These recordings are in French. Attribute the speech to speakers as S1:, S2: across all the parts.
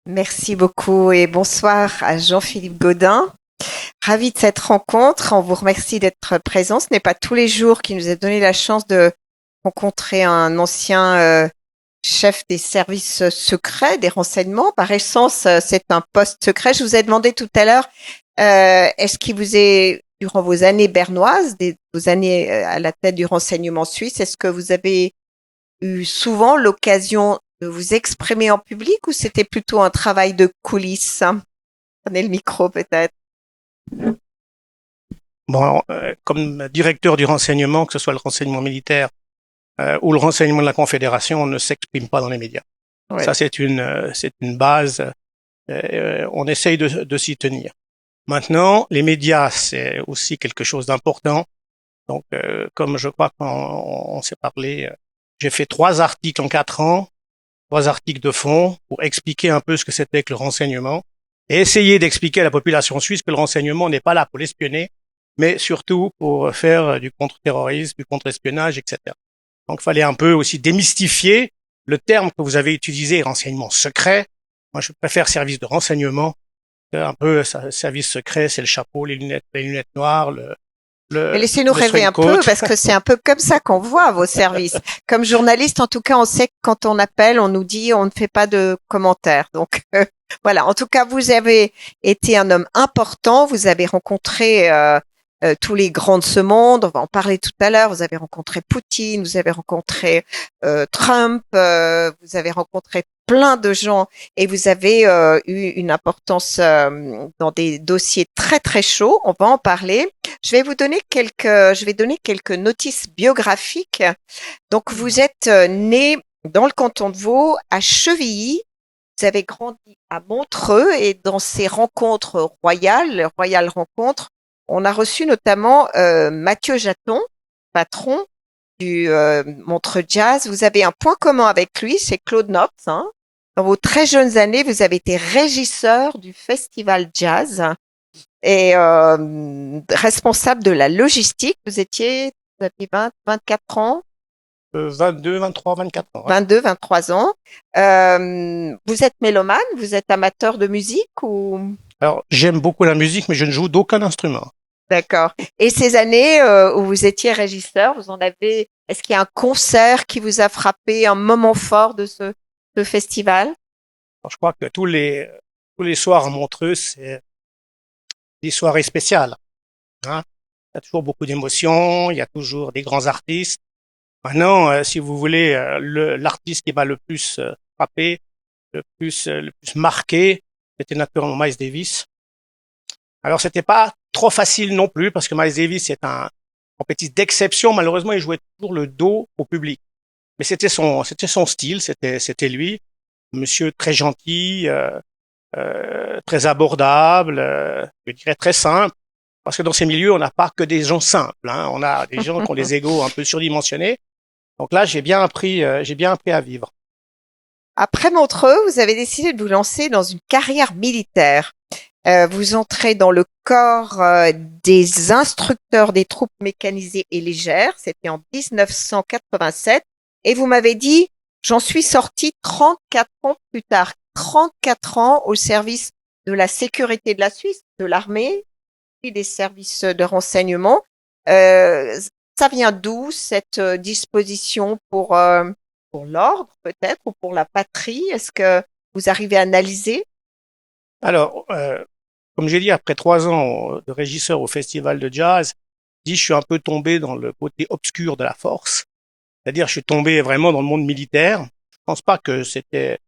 S1: Merci beaucoup et bonsoir à Jean-Philippe Gaudin. Ravi de cette rencontre. On vous remercie d'être présent. Ce n'est pas tous les jours qu'il nous a donné la chance de rencontrer un ancien chef des services secrets, des renseignements. Par essence, c'est un poste secret. Je vous ai demandé tout à l'heure, est-ce qu'il vous est, durant vos années bernoises, vos années à la tête du renseignement suisse, est-ce que vous avez eu souvent l'occasion de vous exprimer en public ou c'était plutôt un travail de coulisses? Prenez le micro peut-être.
S2: Bon, alors, comme directeur du renseignement, que ce soit le renseignement militaire ou le renseignement de la Confédération, on ne s'exprime pas dans les médias.
S1: Oui.
S2: Ça, c'est une base. On essaye de s'y tenir. Maintenant, les médias, c'est aussi quelque chose d'important. Donc, comme je crois qu'on s'est parlé, j'ai fait 3 articles en 4 ans, 3 articles de fond pour expliquer un peu ce que c'était que le renseignement et essayer d'expliquer à la population suisse que le renseignement n'est pas là pour l'espionner, mais surtout pour faire du contre-terrorisme, du contre-espionnage, etc. Donc, il fallait un peu aussi démystifier le terme que vous avez utilisé, renseignement secret. Moi, je préfère service de renseignement. Un peu, service secret, c'est le chapeau, les lunettes noires,
S1: Mais
S2: le,
S1: laissez-nous
S2: le
S1: rêver un
S2: coat.
S1: peu, parce que c'est un peu comme ça qu'on voit vos services. Comme journaliste, en tout cas, on sait que quand on appelle, on nous dit on ne fait pas de commentaires. Donc voilà. En tout cas, vous avez été un homme important. Vous avez rencontré tous les grands de ce monde. On va en parler tout à l'heure. Vous avez rencontré Poutine, vous avez rencontré Trump, vous avez rencontré plein de gens et vous avez eu une importance dans des dossiers très très chauds. On va en parler. Je vais donner quelques notices biographiques. Donc, vous êtes né dans le canton de Vaud, à Chevilly. Vous avez grandi à Montreux et dans ces rencontres royales, les royales rencontres, on a reçu notamment Mathieu Jaton, patron du Montreux Jazz. Vous avez un point commun avec lui, c'est Claude Nobs, hein. Dans vos très jeunes années, vous avez été régisseur du festival jazz et responsable de la logistique. Vous aviez 20, 24 ans,
S2: 22, 23, 24 ans. Ouais.
S1: 22, 23 ans. Vous êtes mélomane, vous êtes amateur de musique ou?
S2: Alors, j'aime beaucoup la musique, mais je ne joue d'aucun instrument.
S1: D'accord. Et ces années où vous étiez régisseur, est-ce qu'il y a un concert qui vous a frappé, un moment fort de ce festival?
S2: Alors, je crois que tous les soirs à Montreux, c'est des soirées spéciales. Hein. Il y a toujours beaucoup d'émotions, il y a toujours des grands artistes. Maintenant, si vous voulez, l'artiste qui m'a le plus frappé, le plus marqué, c'était naturellement Miles Davis. Alors, c'était pas trop facile non plus, parce que Miles Davis est un compétiteur d'exception. Malheureusement, il jouait toujours le dos au public. Mais c'était son style, c'était lui. Monsieur très gentil, très abordable, je dirais très simple. Parce que dans ces milieux, on n'a pas que des gens simples. Hein. On a des gens qui ont des égos un peu surdimensionnés. Donc là, j'ai bien appris à vivre.
S1: Après Montreux, vous avez décidé de vous lancer dans une carrière militaire. Vous entrez dans le corps des instructeurs des troupes mécanisées et légères. C'était en 1987. Et vous m'avez dit, j'en suis sorti 34 ans plus tard. 34 ans au service de la sécurité de la Suisse, de l'armée et des services de renseignement. Euh, Ça vient d'où cette disposition pour l'ordre peut-être ou pour la patrie? Est-ce que vous arrivez à analyser?
S2: Alors, comme j'ai dit, après 3 ans de régisseur au festival de jazz, je suis un peu tombé dans le côté obscur de la force. C'est-à-dire, je suis tombé vraiment dans le monde militaire. Je pense pas que c'était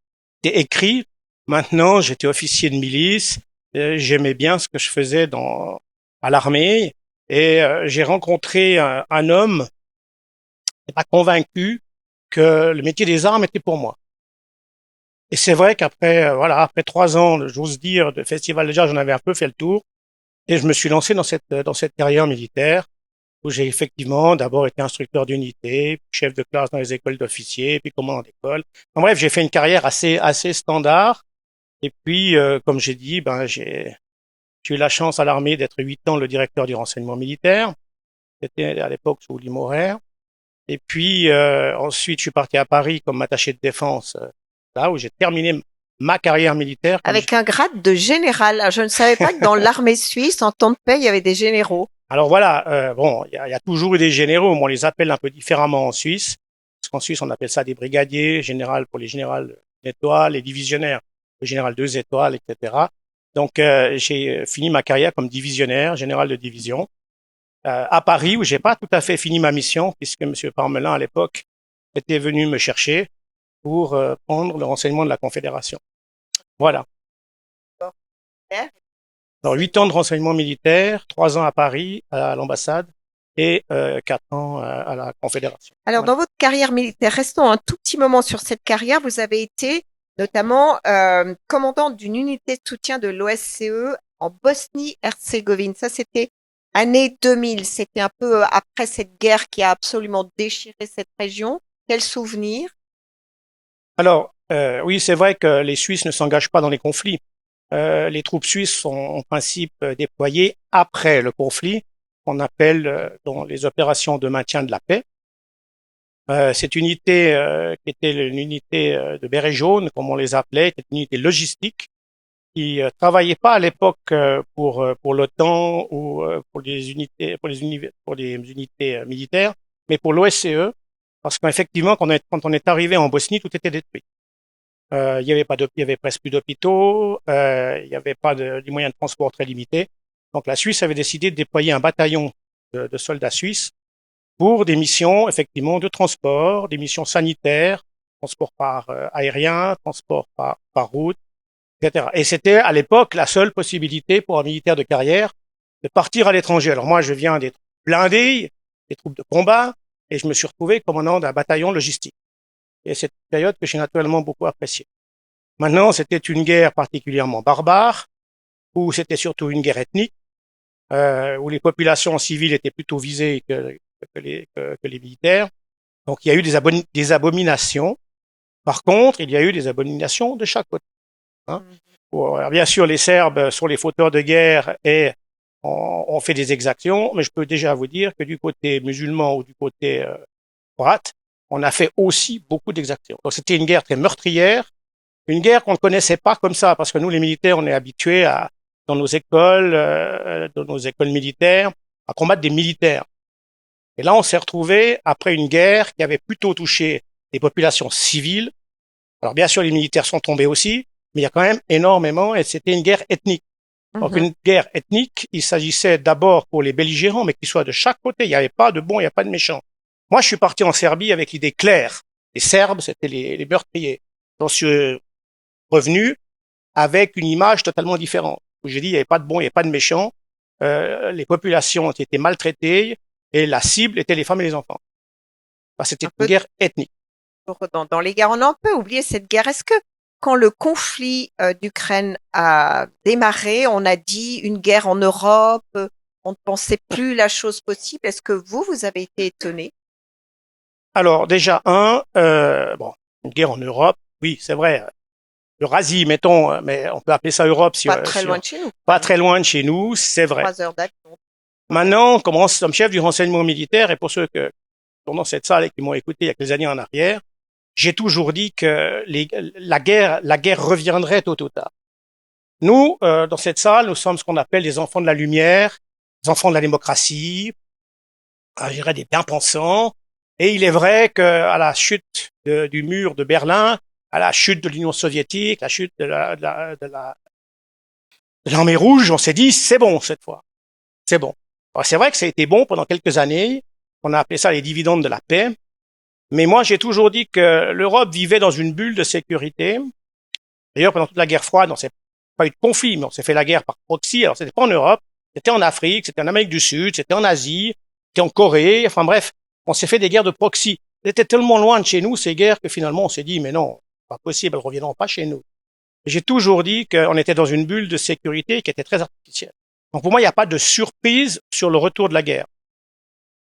S2: écrit. Maintenant, j'étais officier de milice. J'aimais bien ce que je faisais à l'armée. Et j'ai rencontré un homme qui m'a convaincu que le métier des armes était pour moi. Et c'est vrai qu'après, voilà, après 3 ans, j'ose dire, de festival de jazz, j'en avais un peu fait le tour. Et je me suis lancé dans cette carrière militaire où j'ai effectivement d'abord été instructeur d'unité, puis chef de classe dans les écoles d'officiers, puis commandant d'école. En bref, j'ai fait une carrière assez standard. Et puis, comme j'ai dit, ben, j'ai eu la chance à l'armée d'être 8 ans le directeur du renseignement militaire. C'était à l'époque sous Louis Maurer. Et puis, ensuite, je suis parti à Paris comme attaché de défense, là où j'ai terminé ma carrière militaire.
S1: Avec un grade de général. Je ne savais pas que dans l'armée suisse, en temps de paix, il y avait des généraux.
S2: Alors voilà, bon, il y a toujours eu des généraux, mais on les appelle un peu différemment en Suisse. Parce qu'en Suisse, on appelle ça des brigadiers, général pour les générales d'étoiles, les divisionnaires, le général 2 étoiles, etc. Donc, j'ai fini ma carrière comme divisionnaire, général de division, à Paris, où j'ai pas tout à fait fini ma mission, puisque M. Parmelin, à l'époque, était venu me chercher pour prendre le renseignement de la Confédération. Voilà. Alors, 8 ans de renseignement militaire, 3 ans à Paris, à l'ambassade, et 4 ans à la Confédération.
S1: Alors,
S2: Voilà.
S1: dans votre carrière militaire, restons un tout petit moment sur cette carrière. Vous avez été notamment commandant d'une unité de soutien de l'OSCE en Bosnie-Herzégovine. Ça, c'était année 2000. C'était un peu après cette guerre qui a absolument déchiré cette région. Quel souvenir?
S2: Alors, oui, c'est vrai que les Suisses ne s'engagent pas dans les conflits. Les troupes suisses sont en principe déployées après le conflit, qu'on appelle dans les opérations de maintien de la paix. Cette unité, qui était une unité de bérets jaunes, comme on les appelait, était une unité logistique qui travaillait pas à l'époque pour l'OTAN ou pour les unités militaires, mais pour l'OSCE, parce qu'effectivement, quand on est arrivé en Bosnie, tout était détruit. Il y avait presque plus d'hôpitaux, il y avait pas des moyens de transport très limités. Donc la Suisse avait décidé de déployer un bataillon de soldats suisses pour des missions effectivement de transport, des missions sanitaires, transport par aérien, transport par route, etc. Et c'était à l'époque la seule possibilité pour un militaire de carrière de partir à l'étranger. Alors moi, je viens des troupes blindées, des troupes de combat, et je me suis retrouvé commandant d'un bataillon logistique. Et c'est une période que j'ai naturellement beaucoup appréciée. Maintenant, c'était une guerre particulièrement barbare, où c'était surtout une guerre ethnique, où les populations civiles étaient plutôt visées que les militaires. Donc, il y a eu des abominations. Par contre, il y a eu des abominations de chaque côté. Hein. Alors, bien sûr, les Serbes sont les fauteurs de guerre et ont fait des exactions, mais je peux déjà vous dire que du côté musulman ou du côté croate, on a fait aussi beaucoup d'exactions. Donc, c'était une guerre très meurtrière, une guerre qu'on ne connaissait pas comme ça, parce que nous, les militaires, on est habitués dans nos écoles militaires, à combattre des militaires. Et là, on s'est retrouvé après une guerre qui avait plutôt touché les populations civiles. Alors, bien sûr, les militaires sont tombés aussi, mais il y a quand même énormément, et c'était une guerre ethnique. Donc, une guerre ethnique, il s'agissait d'abord pour les belligérants, mais qu'ils soient de chaque côté. Il n'y avait pas de bons, il n'y a pas de méchants. Moi, je suis parti en Serbie avec l'idée claire. Les Serbes, c'était les meurtriers. J'en suis revenu avec une image totalement différente. Où j'ai dit, il n'y avait pas de bons, il n'y avait pas de méchants. Les populations ont été maltraitées et la cible était les femmes et les enfants. C'était une guerre ethnique.
S1: Dans les guerres, on a un peu oublié cette guerre. Est-ce que quand le conflit d'Ukraine a démarré, on a dit une guerre en Europe, on ne pensait plus la chose possible. Est-ce que vous avez été étonné?
S2: Alors déjà, bon, une guerre en Europe, oui, c'est vrai. Eurasie, mettons, mais on peut appeler ça Europe.
S1: Pas très loin de chez nous.
S2: Pas très loin de chez nous, c'est vrai.
S1: 3 heures d'avion.
S2: Maintenant, comme chef du renseignement militaire, et pour ceux qui sont dans cette salle et qui m'ont écouté il y a quelques années en arrière, j'ai toujours dit que la guerre reviendrait tôt ou tard. Nous, dans cette salle, nous sommes ce qu'on appelle les enfants de la lumière, les enfants de la démocratie, je dirais des bien-pensants. Et il est vrai qu'à la chute du mur de Berlin, à la chute de l'Union soviétique, la chute de l'armée rouge, on s'est dit, c'est bon cette fois. C'est bon. Alors, c'est vrai que ça a été bon pendant quelques années. On a appelé ça les dividendes de la paix. Mais moi, j'ai toujours dit que l'Europe vivait dans une bulle de sécurité. D'ailleurs, pendant toute la guerre froide, on s'est pas eu de conflit, mais on s'est fait la guerre par proxy. Alors, c'était pas en Europe, c'était en Afrique, c'était en Amérique du Sud, c'était en Asie, c'était en Corée. Enfin bref, on s'est fait des guerres de proxy. C'était tellement loin de chez nous, ces guerres, que finalement, on s'est dit, mais non, pas possible, elles reviendront pas chez nous. J'ai toujours dit qu'on était dans une bulle de sécurité qui était très artificielle. Donc pour moi, il n'y a pas de surprise sur le retour de la guerre.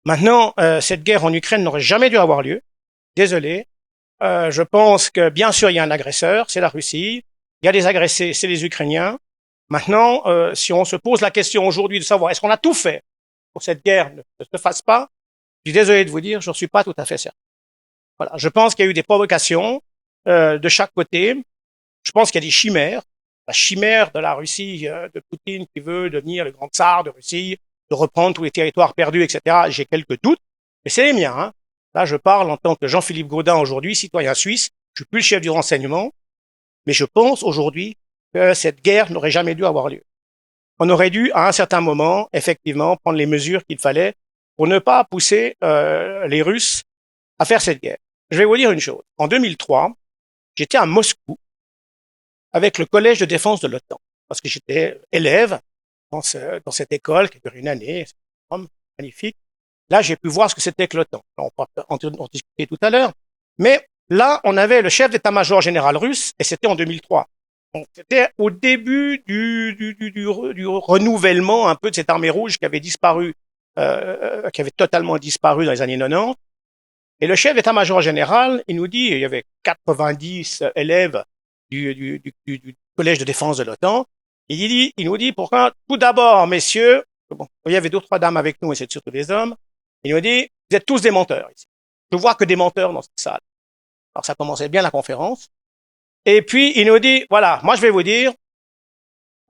S2: Maintenant, cette guerre en Ukraine n'aurait jamais dû avoir lieu. Désolé. Je pense que bien sûr, il y a un agresseur, c'est la Russie. Il y a des agressés, c'est les Ukrainiens. Maintenant, si on se pose la question aujourd'hui de savoir est-ce qu'on a tout fait pour que cette guerre ne se fasse pas, je suis désolé de vous dire, je ne suis pas tout à fait certain. Voilà, je pense qu'il y a eu des provocations de chaque côté. Je pense qu'il y a des chimères. La chimère de la Russie, de Poutine qui veut devenir le grand tsar de Russie, de reprendre tous les territoires perdus, etc. J'ai quelques doutes, mais c'est les miens. Hein. Là, je parle en tant que Jean-Philippe Gaudin aujourd'hui, citoyen suisse. Je suis plus le chef du renseignement, mais je pense aujourd'hui que cette guerre n'aurait jamais dû avoir lieu. On aurait dû, à un certain moment, effectivement, prendre les mesures qu'il fallait pour ne pas pousser les Russes à faire cette guerre. Je vais vous dire une chose. En 2003, j'étais à Moscou avec le collège de défense de l'OTAN, parce que j'étais élève dans cette école qui a duré une année, c'est magnifique. Là, j'ai pu voir ce que c'était que l'OTAN. On va en discuter tout à l'heure. Mais là, on avait le chef d'état-major général russe, et c'était en 2003. Donc, c'était au début du renouvellement un peu de cette armée rouge qui avait disparu, qui avait totalement disparu dans les années 90. Et le chef d'état-major général, il nous dit, il y avait 90 élèves du collège de défense de l'OTAN. Il nous dit, pourquoi, tout d'abord, messieurs, bon, il y avait 2 ou 3 dames avec nous, et c'est surtout des hommes, il nous dit, vous êtes tous des menteurs ici. Je vois que des menteurs dans cette salle. Alors ça commençait bien la conférence. Et puis, il nous dit, voilà, moi je vais vous dire,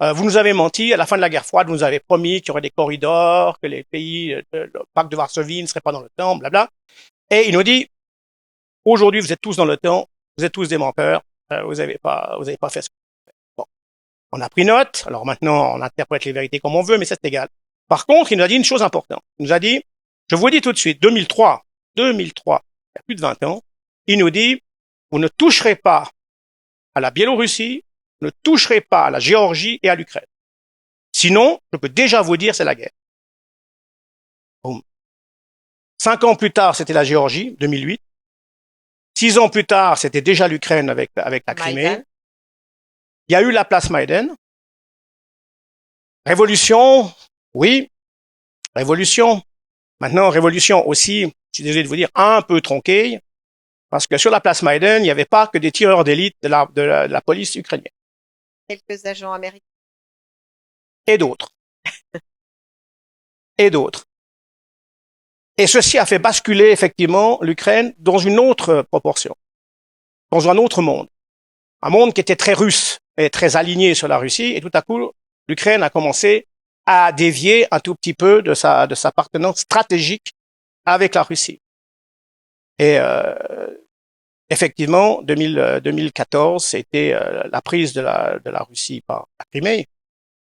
S2: vous nous avez menti, à la fin de la guerre froide, vous nous avez promis qu'il y aurait des corridors, que les pays, le pacte de Varsovie ne serait pas dans le temps, blabla. Et il nous dit, aujourd'hui, vous êtes tous dans le temps, vous êtes tous des menteurs, vous n'avez pas fait ce que vous faites. Bon. On a pris note, alors maintenant, on interprète les vérités comme on veut, mais c'est égal. Par contre, il nous a dit une chose importante. Il nous a dit, je vous dis tout de suite, 2003, il y a plus de 20 ans, il nous dit, vous ne toucherez pas à la Biélorussie, vous ne toucherez pas à la Géorgie et à l'Ukraine. Sinon, je peux déjà vous dire, c'est la guerre. Boum. 5 ans plus tard, c'était la Géorgie, 2008. 6 ans plus tard, c'était déjà l'Ukraine avec la Crimée.
S1: Maïdan.
S2: Il y a eu la place Maïdan. Révolution, oui, révolution. Maintenant, révolution aussi, je suis désolé de vous dire, un peu tronquée, parce que sur la place Maïdan, il n'y avait pas que des tireurs d'élite de la police ukrainienne.
S1: Quelques agents américains.
S2: Et d'autres. Et d'autres. Et ceci a fait basculer effectivement l'Ukraine dans une autre proportion, dans un autre monde. Un monde qui était très russe et très aligné sur la Russie, et tout à coup, l'Ukraine a commencé à dévier un tout petit peu de sa appartenance stratégique avec la Russie. Et effectivement, 2014, c'était la prise de la Russie par la Crimée.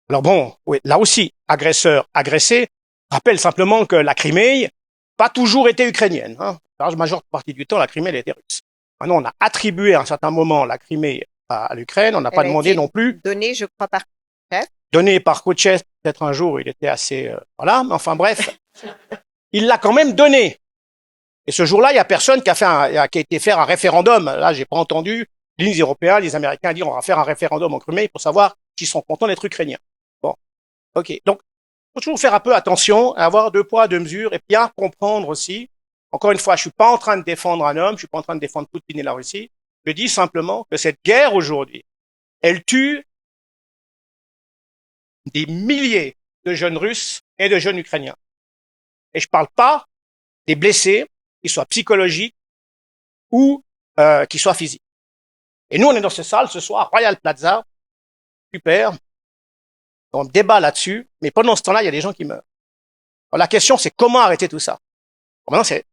S2: Alors bon, oui, là aussi, agresseur, agressé. Rappelle simplement que la Crimée pas toujours été ukrainienne. Hein. La majeure partie du temps, la Crimée, elle était russe. Maintenant, on a attribué à un certain moment la Crimée à l'Ukraine. On n'a pas demandé non plus.
S1: Donnée, je crois, par Khrouchtchev.
S2: Donné par Khrouchtchev, peut-être un jour, il était assez... voilà, mais enfin bref, il l'a quand même donné. Et ce jour-là, il y a personne qui a été faire un référendum. Là, j'ai pas entendu les Européens, les Américains dire on va faire un référendum en Crimée pour savoir s'ils sont contents d'être ukrainiens. Bon, ok. Donc, faut toujours faire un peu attention, avoir 2 poids, 2 mesures, et bien comprendre aussi. Encore une fois, je suis pas en train de défendre un homme, je suis pas en train de défendre Poutine et la Russie. Je dis simplement que cette guerre aujourd'hui, elle tue des milliers de jeunes Russes et de jeunes Ukrainiens. Et je parle pas des blessés, qu'ils soient psychologiques ou qu'ils soient physiques. Et nous, on est dans cette salle ce soir, Royal Plaza, super. On débat là-dessus, mais pendant ce temps-là, il y a des gens qui meurent. Alors, la question, c'est comment arrêter tout ça. Alors, maintenant, c'est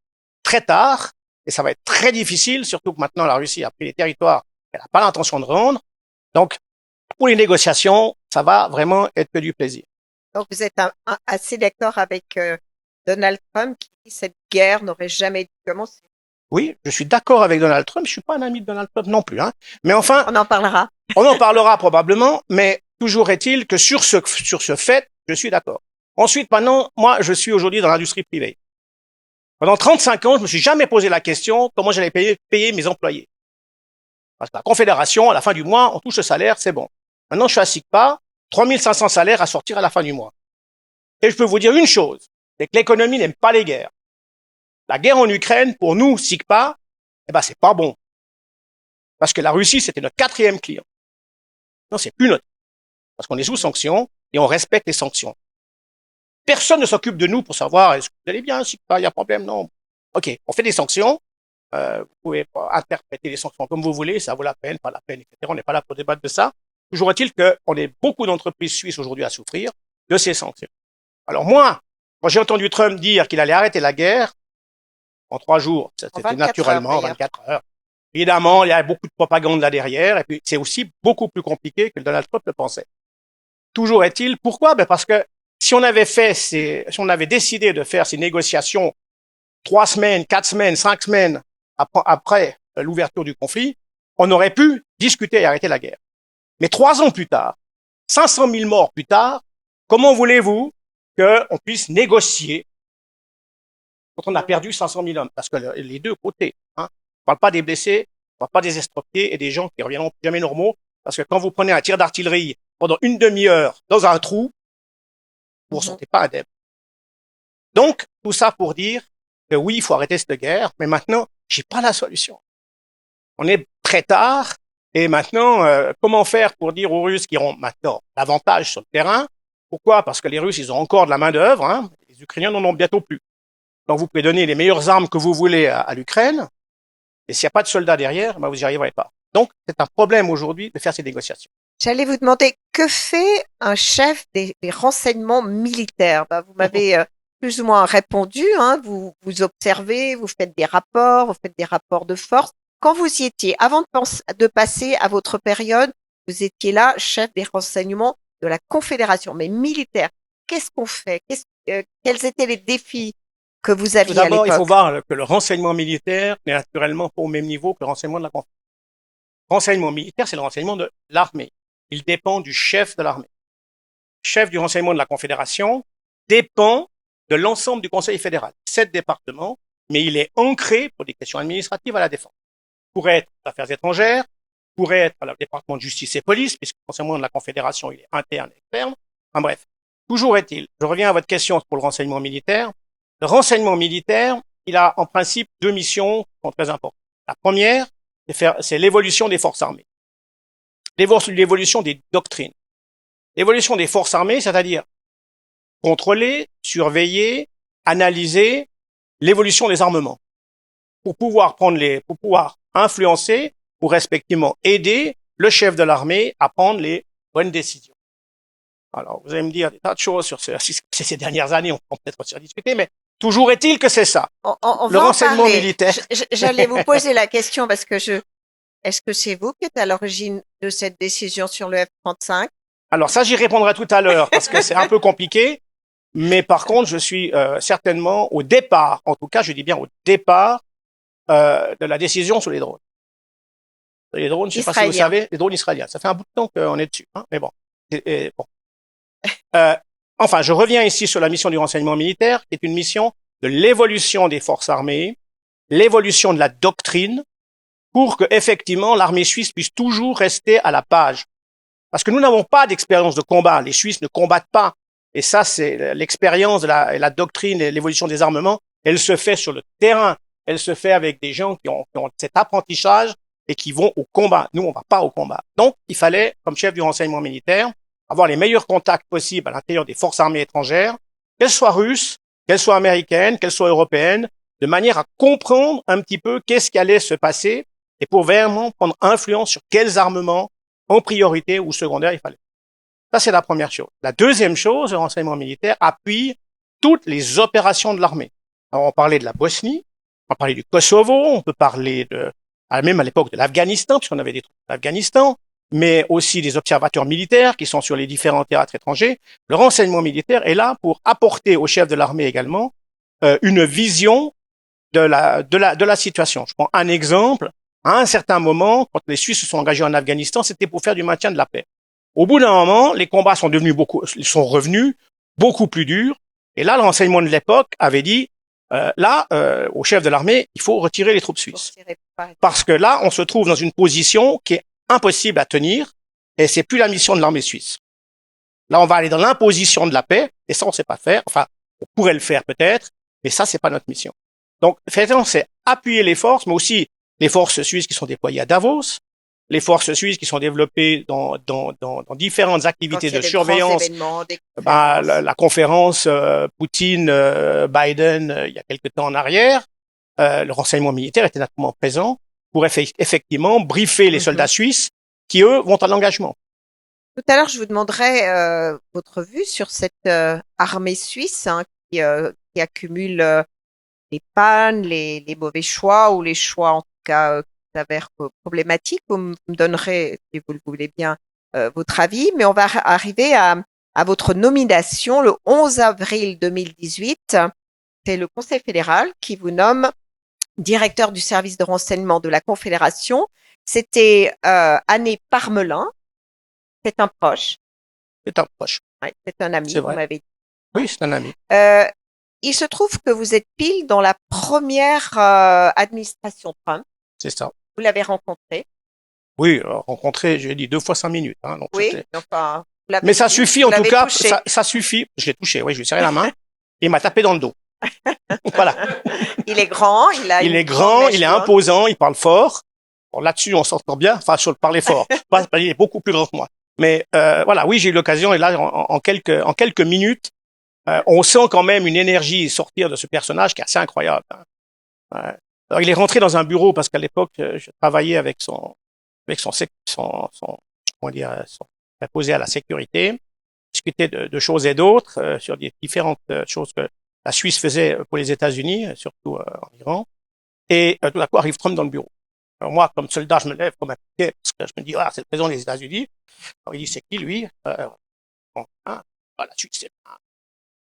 S2: très tard, et ça va être très difficile, surtout que maintenant, la Russie a pris les territoires qu'elle n'a pas l'intention de rendre. Donc, pour les négociations, ça va vraiment être que du plaisir.
S1: Donc, vous êtes assez d'accord avec Donald Trump qui dit que cette guerre n'aurait jamais dû commencer.
S2: Oui, je suis d'accord avec Donald Trump. Je suis pas un ami de Donald Trump non plus. Hein. Mais enfin,
S1: on en parlera.
S2: On en parlera probablement, mais toujours est-il que sur ce fait, je suis d'accord. Ensuite, maintenant, moi, je suis aujourd'hui dans l'industrie privée. Pendant 35 ans, je me suis jamais posé la question comment j'allais payer mes employés. Parce que la Confédération, à la fin du mois, on touche le salaire, c'est bon. Maintenant, je suis à SICPA, 3500 salaires à sortir à la fin du mois. Et je peux vous dire une chose, c'est que l'économie n'aime pas les guerres. La guerre en Ukraine, pour nous, SICPA, eh ben, c'est pas bon. Parce que la Russie, c'était notre 4e client. Non, c'est plus notre. Parce qu'on est sous sanctions et on respecte les sanctions. Personne ne s'occupe de nous pour savoir est-ce que vous allez bien, SICPA, il y a problème, non. Ok, on fait des sanctions. Vous pouvez interpréter les sanctions comme vous voulez, ça vaut la peine, pas la peine, etc. On n'est pas là pour débattre de ça. Toujours est-il qu'on ait beaucoup d'entreprises suisses aujourd'hui à souffrir de ces sanctions. Alors moi, quand j'ai entendu Trump dire qu'il allait arrêter la guerre, en 3 jours, c'était naturellement 24 heures. Évidemment, il y a beaucoup de propagande là derrière, et puis c'est aussi beaucoup plus compliqué que Donald Trump le pensait. Toujours est-il, pourquoi? Parce que si on avait décidé de faire ces négociations 3 semaines, 4 semaines, 5 semaines après l'ouverture du conflit, on aurait pu discuter et arrêter la guerre. Mais 3 ans plus tard, 500 000 morts plus tard, comment voulez-vous qu'on puisse négocier quand on a perdu 500 000 hommes? Parce que les deux côtés, hein, on parle pas des blessés, on parle pas des estropiés et des gens qui reviendront jamais normaux, parce que quand vous prenez un tir d'artillerie pendant une demi-heure dans un trou, vous ne ressentez pas indemne. Donc, tout ça pour dire que oui, il faut arrêter cette guerre, mais maintenant, j'ai pas la solution. On est très tard, et maintenant, comment faire pour dire aux Russes qui auront maintenant l'avantage sur le terrain? Pourquoi? Parce que les Russes, ils ont encore de la main-d'œuvre, hein, les Ukrainiens n'en ont bientôt plus. Donc, vous pouvez donner les meilleures armes que vous voulez à l'Ukraine, et s'il n'y a pas de soldats derrière, ben, vous n'y arriverez pas. Donc, c'est un problème aujourd'hui de faire ces négociations.
S1: J'allais vous demander, que fait un chef des renseignements militaires? Vous m'avez plus ou moins répondu, hein, vous observez, vous faites des rapports de force. Quand vous y étiez, avant de passer à votre période, vous étiez là, chef des renseignements de la Confédération, mais militaire. Qu'est-ce qu'on fait? Quels étaient les défis que vous aviez à l'époque?
S2: Tout d'abord, il faut voir que le renseignement militaire n'est naturellement pas au même niveau que le renseignement de la Confédération. Le renseignement militaire, c'est le renseignement de l'armée. Il dépend du chef de l'armée. Le chef du renseignement de la Confédération dépend de l'ensemble du Conseil fédéral. 7 départements, mais il est ancré pour des questions administratives à la défense. Pourrait être aux affaires étrangères, pourrait être à le département de justice et police, puisque le renseignement de la Confédération, il est interne et externe. Enfin bref, toujours est-il, je reviens à votre question pour le renseignement militaire. Le renseignement militaire, il a en principe 2 missions qui sont très importantes. La première, c'est l'évolution des forces armées. L'évolution des doctrines. L'évolution des forces armées, c'est-à-dire contrôler, surveiller, analyser l'évolution des armements pour pouvoir influencer ou respectivement aider le chef de l'armée à prendre les bonnes décisions. Alors, vous allez me dire des tas de choses sur ces dernières années, on peut peut-être aussi discuter, mais toujours est-il que c'est ça.
S1: Le renseignement militaire. J'allais vous poser la question parce que est-ce que c'est vous qui êtes à l'origine de cette décision sur le F-35?
S2: Alors ça, j'y répondrai tout à l'heure parce que c'est un peu compliqué. Mais par contre, je suis certainement au départ, en tout cas, je dis bien au départ de la décision sur les drones. Les drones, je ne sais pas si vous savez, les drones israéliens. Ça fait un bout de temps qu'on est dessus, hein, mais bon. Bon. Enfin, je reviens ici sur la mission du renseignement militaire, qui est une mission de l'évolution des forces armées, l'évolution de la doctrine, pour que effectivement l'armée suisse puisse toujours rester à la page. Parce que nous n'avons pas d'expérience de combat. Les Suisses ne combattent pas. Et ça, c'est l'expérience de la doctrine et l'évolution des armements. Elle se fait sur le terrain. Elle se fait avec des gens qui ont cet apprentissage et qui vont au combat. Nous, on va pas au combat. Donc, il fallait, comme chef du renseignement militaire, avoir les meilleurs contacts possibles à l'intérieur des forces armées étrangères, qu'elles soient russes, qu'elles soient américaines, qu'elles soient européennes, de manière à comprendre un petit peu qu'est-ce qui allait se passer et pour vraiment prendre influence sur quels armements en priorité ou secondaire il fallait. Ça, c'est la première chose. La deuxième chose, le renseignement militaire appuie toutes les opérations de l'armée. Alors, on parlait de la Bosnie, on peut parler du Kosovo, on peut parler même à l'époque de l'Afghanistan, puisqu'on avait des troupes d'Afghanistan, mais aussi des observateurs militaires qui sont sur les différents théâtres étrangers. Le renseignement militaire est là pour apporter au chef de l'armée également une vision de la situation. Je prends un exemple. À un certain moment, quand les Suisses se sont engagés en Afghanistan, c'était pour faire du maintien de la paix. Au bout d'un moment, les combats sont revenus beaucoup plus durs. Et là, le renseignement de l'époque avait dit, au chef de l'armée, il faut retirer les troupes suisses. Parce que là, on se trouve dans une position qui est impossible à tenir, et c'est plus la mission de l'armée suisse. Là, on va aller dans l'imposition de la paix, et ça, on sait pas faire. Enfin, on pourrait le faire peut-être, mais ça, c'est pas notre mission. Donc, effectivement, c'est appuyer les forces, mais aussi les forces suisses qui sont déployées à Davos, les forces suisses qui sont développées dans différentes activités de surveillance. La conférence Poutine-Biden il y a quelque temps en arrière, le renseignement militaire était naturellement présent pour effectivement briefer les soldats suisses qui, eux, vont à l'engagement.
S1: Tout à l'heure, je vous demanderai votre vue sur cette armée suisse hein, qui accumule les pannes, les mauvais choix ou les choix en tout cas qui s'avèrent problématiques. Vous me donnerez, si vous le voulez bien, votre avis. Mais on va arriver à votre nomination le 11 avril 2018. C'est le Conseil fédéral qui vous nomme directeur du service de renseignement de la Confédération. C'était Anné Parmelin. C'est un proche.
S2: C'est un proche.
S1: Ouais, c'est un ami,
S2: C'est
S1: vous
S2: vrai.
S1: m'avez dit.
S2: Oui, c'est un ami.
S1: Il se trouve que vous êtes pile dans la première administration Trump.
S2: C'est ça.
S1: Vous l'avez rencontré.
S2: Oui, rencontré, j'ai dit 2 fois 5 minutes. Hein, donc
S1: Oui, enfin, vous l'avez
S2: mais ça
S1: vu,
S2: suffit
S1: vous
S2: en tout
S1: l'avez
S2: cas,
S1: touché.
S2: ça suffit. Je l'ai touché, oui, je lui ai serré la main. Et il m'a tapé dans le dos. Voilà.
S1: Il est grand, il a
S2: Il
S1: une
S2: est
S1: grande
S2: grand,
S1: mèche
S2: il est
S1: blonde.
S2: imposant, il parle fort. Bon, là-dessus, on s'entend bien. Enfin, sur le parler fort. Il est beaucoup plus grand que moi. Mais voilà, oui, j'ai eu l'occasion. Et là, en quelques minutes, on sent quand même une énergie sortir de ce personnage qui est assez incroyable. Hein. Alors, il est rentré dans un bureau parce qu'à l'époque, je travaillais avec son comment dire, son préposé à la sécurité, discuter de choses et d'autres sur des différentes choses que la Suisse faisait pour les États-Unis, surtout en Iran. Et tout à coup arrive Trump dans le bureau. Alors moi, comme soldat, je me lève comme un piquet parce que je me dis, ah, c'est le président des États-Unis. Alors il dit, c'est qui lui bon, hein, la Suisse, c'est un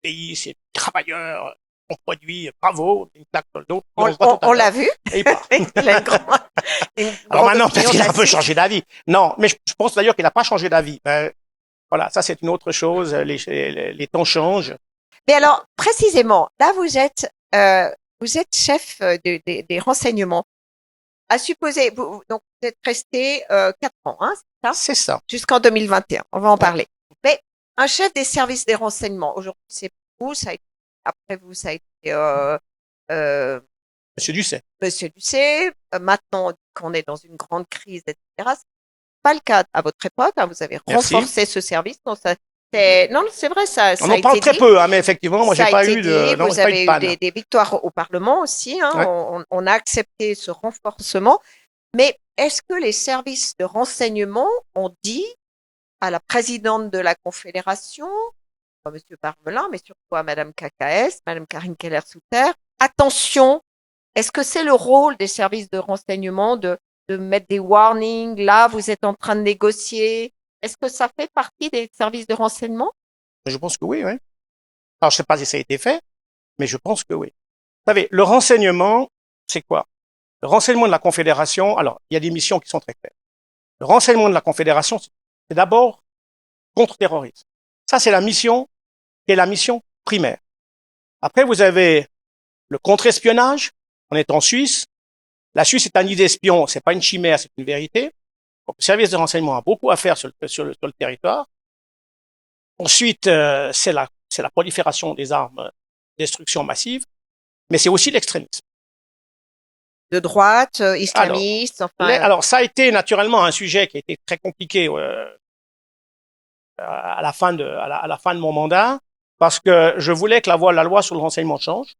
S2: pays, c'est travailleur, on produit, bravo, une claque dans le dos.
S1: On l'a vu.
S2: Et il part.
S1: Il a une
S2: Alors
S1: grande
S2: maintenant, peut-être
S1: opinion
S2: qu'il
S1: de
S2: a
S1: la
S2: un peu
S1: Suisse.
S2: changé d'avis. Non, mais je pense d'ailleurs qu'il n'a pas changé d'avis. Voilà, ça c'est une autre chose. Les temps changent.
S1: Mais alors, précisément, là, vous êtes chef des renseignements. À supposer, donc vous êtes resté 4 ans, hein, c'est ça?
S2: C'est ça.
S1: Jusqu'en 2021. On va en
S2: Ouais.
S1: parler. Mais un chef des services des renseignements, aujourd'hui, c'est vous, ça a été, après vous, ça a été euh,
S2: Monsieur Ducet.
S1: Monsieur Ducet. Maintenant qu'on est dans une grande crise, etc. C'est pas le cas à votre époque. Hein, vous avez
S2: Merci.
S1: renforcé ce service. Non, non, c'est vrai, ça
S2: On
S1: a
S2: en parle
S1: été
S2: très
S1: dit.
S2: peu, hein, mais effectivement, moi,
S1: Ça
S2: j'ai
S1: a
S2: pas
S1: été
S2: eu
S1: dit,
S2: non,
S1: vous
S2: j'ai pas eu de
S1: avez eu
S2: panne.
S1: des victoires au Parlement aussi. Hein,
S2: Ouais.
S1: on a accepté ce renforcement. Mais est-ce que les services de renseignement ont dit à la présidente de la Confédération, à M. Parmelin, mais surtout à Mme KKS, Mme Karine Keller-Souter, attention, est-ce que c'est le rôle des services de renseignement de mettre des warnings, là, vous êtes en train de négocier? Est-ce que ça fait partie des services de renseignement?
S2: Je pense que oui, oui. Alors, je sais pas si ça a été fait, mais je pense que oui. Vous savez, le renseignement, c'est quoi? Le renseignement de la Confédération, alors, il y a des missions qui sont très claires. Le renseignement de la Confédération, c'est d'abord contre-terrorisme. Ça, c'est la mission qui est la mission primaire. Après, vous avez le contre-espionnage. On est en Suisse. La Suisse est un nid d'espions. C'est pas une chimère, c'est une vérité. Donc, le service de renseignement a beaucoup à faire sur le territoire. Ensuite, c'est la prolifération des armes de destruction massive, mais c'est aussi l'extrémisme.
S1: De droite, islamiste,
S2: Alors, ça a été naturellement un sujet qui a été très compliqué à la fin de mon mandat, parce que je voulais que la loi sur le renseignement change.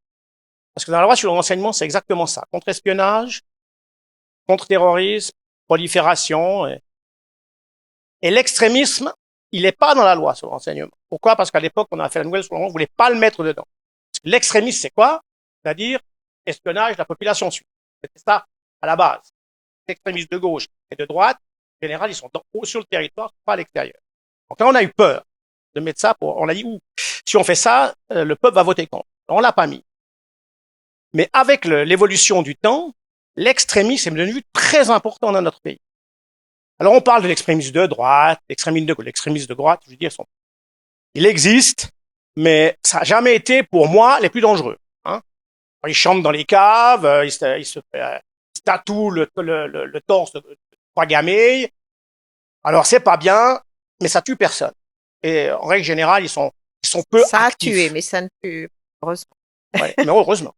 S2: Parce que dans la loi sur le renseignement, c'est exactement ça. Contre-espionnage, contre-terrorisme, prolifération. Et l'extrémisme, il n'est pas dans la loi sur le renseignement. Pourquoi? Parce qu'à l'époque, on a fait la nouvelle sur le renseignement, on ne voulait pas le mettre dedans. L'extrémisme, c'est quoi? C'est-à-dire espionnage de la population suisse. C'était ça à la base. Les extrémistes de gauche et de droite, en général, ils sont sur le territoire, pas à l'extérieur. Donc là, on a eu peur de mettre ça on a dit, si on fait ça, le peuple va voter contre. On l'a pas mis. Mais avec l'évolution du temps, l'extrémisme est devenu très important dans notre pays. Alors on parle de l'extrémisme de droite, l'extrémisme de droite, je veux dire, il existe, mais ça n'a jamais été pour moi les plus dangereux. Hein. Ils chantent dans les caves, ils se tatouent le torse de trois gamelles. Alors c'est pas bien, mais ça tue personne. Et en règle générale, ils sont peu
S1: ça
S2: actifs.
S1: a tué, mais ça ne tue, heureusement.
S2: Ouais, mais heureusement.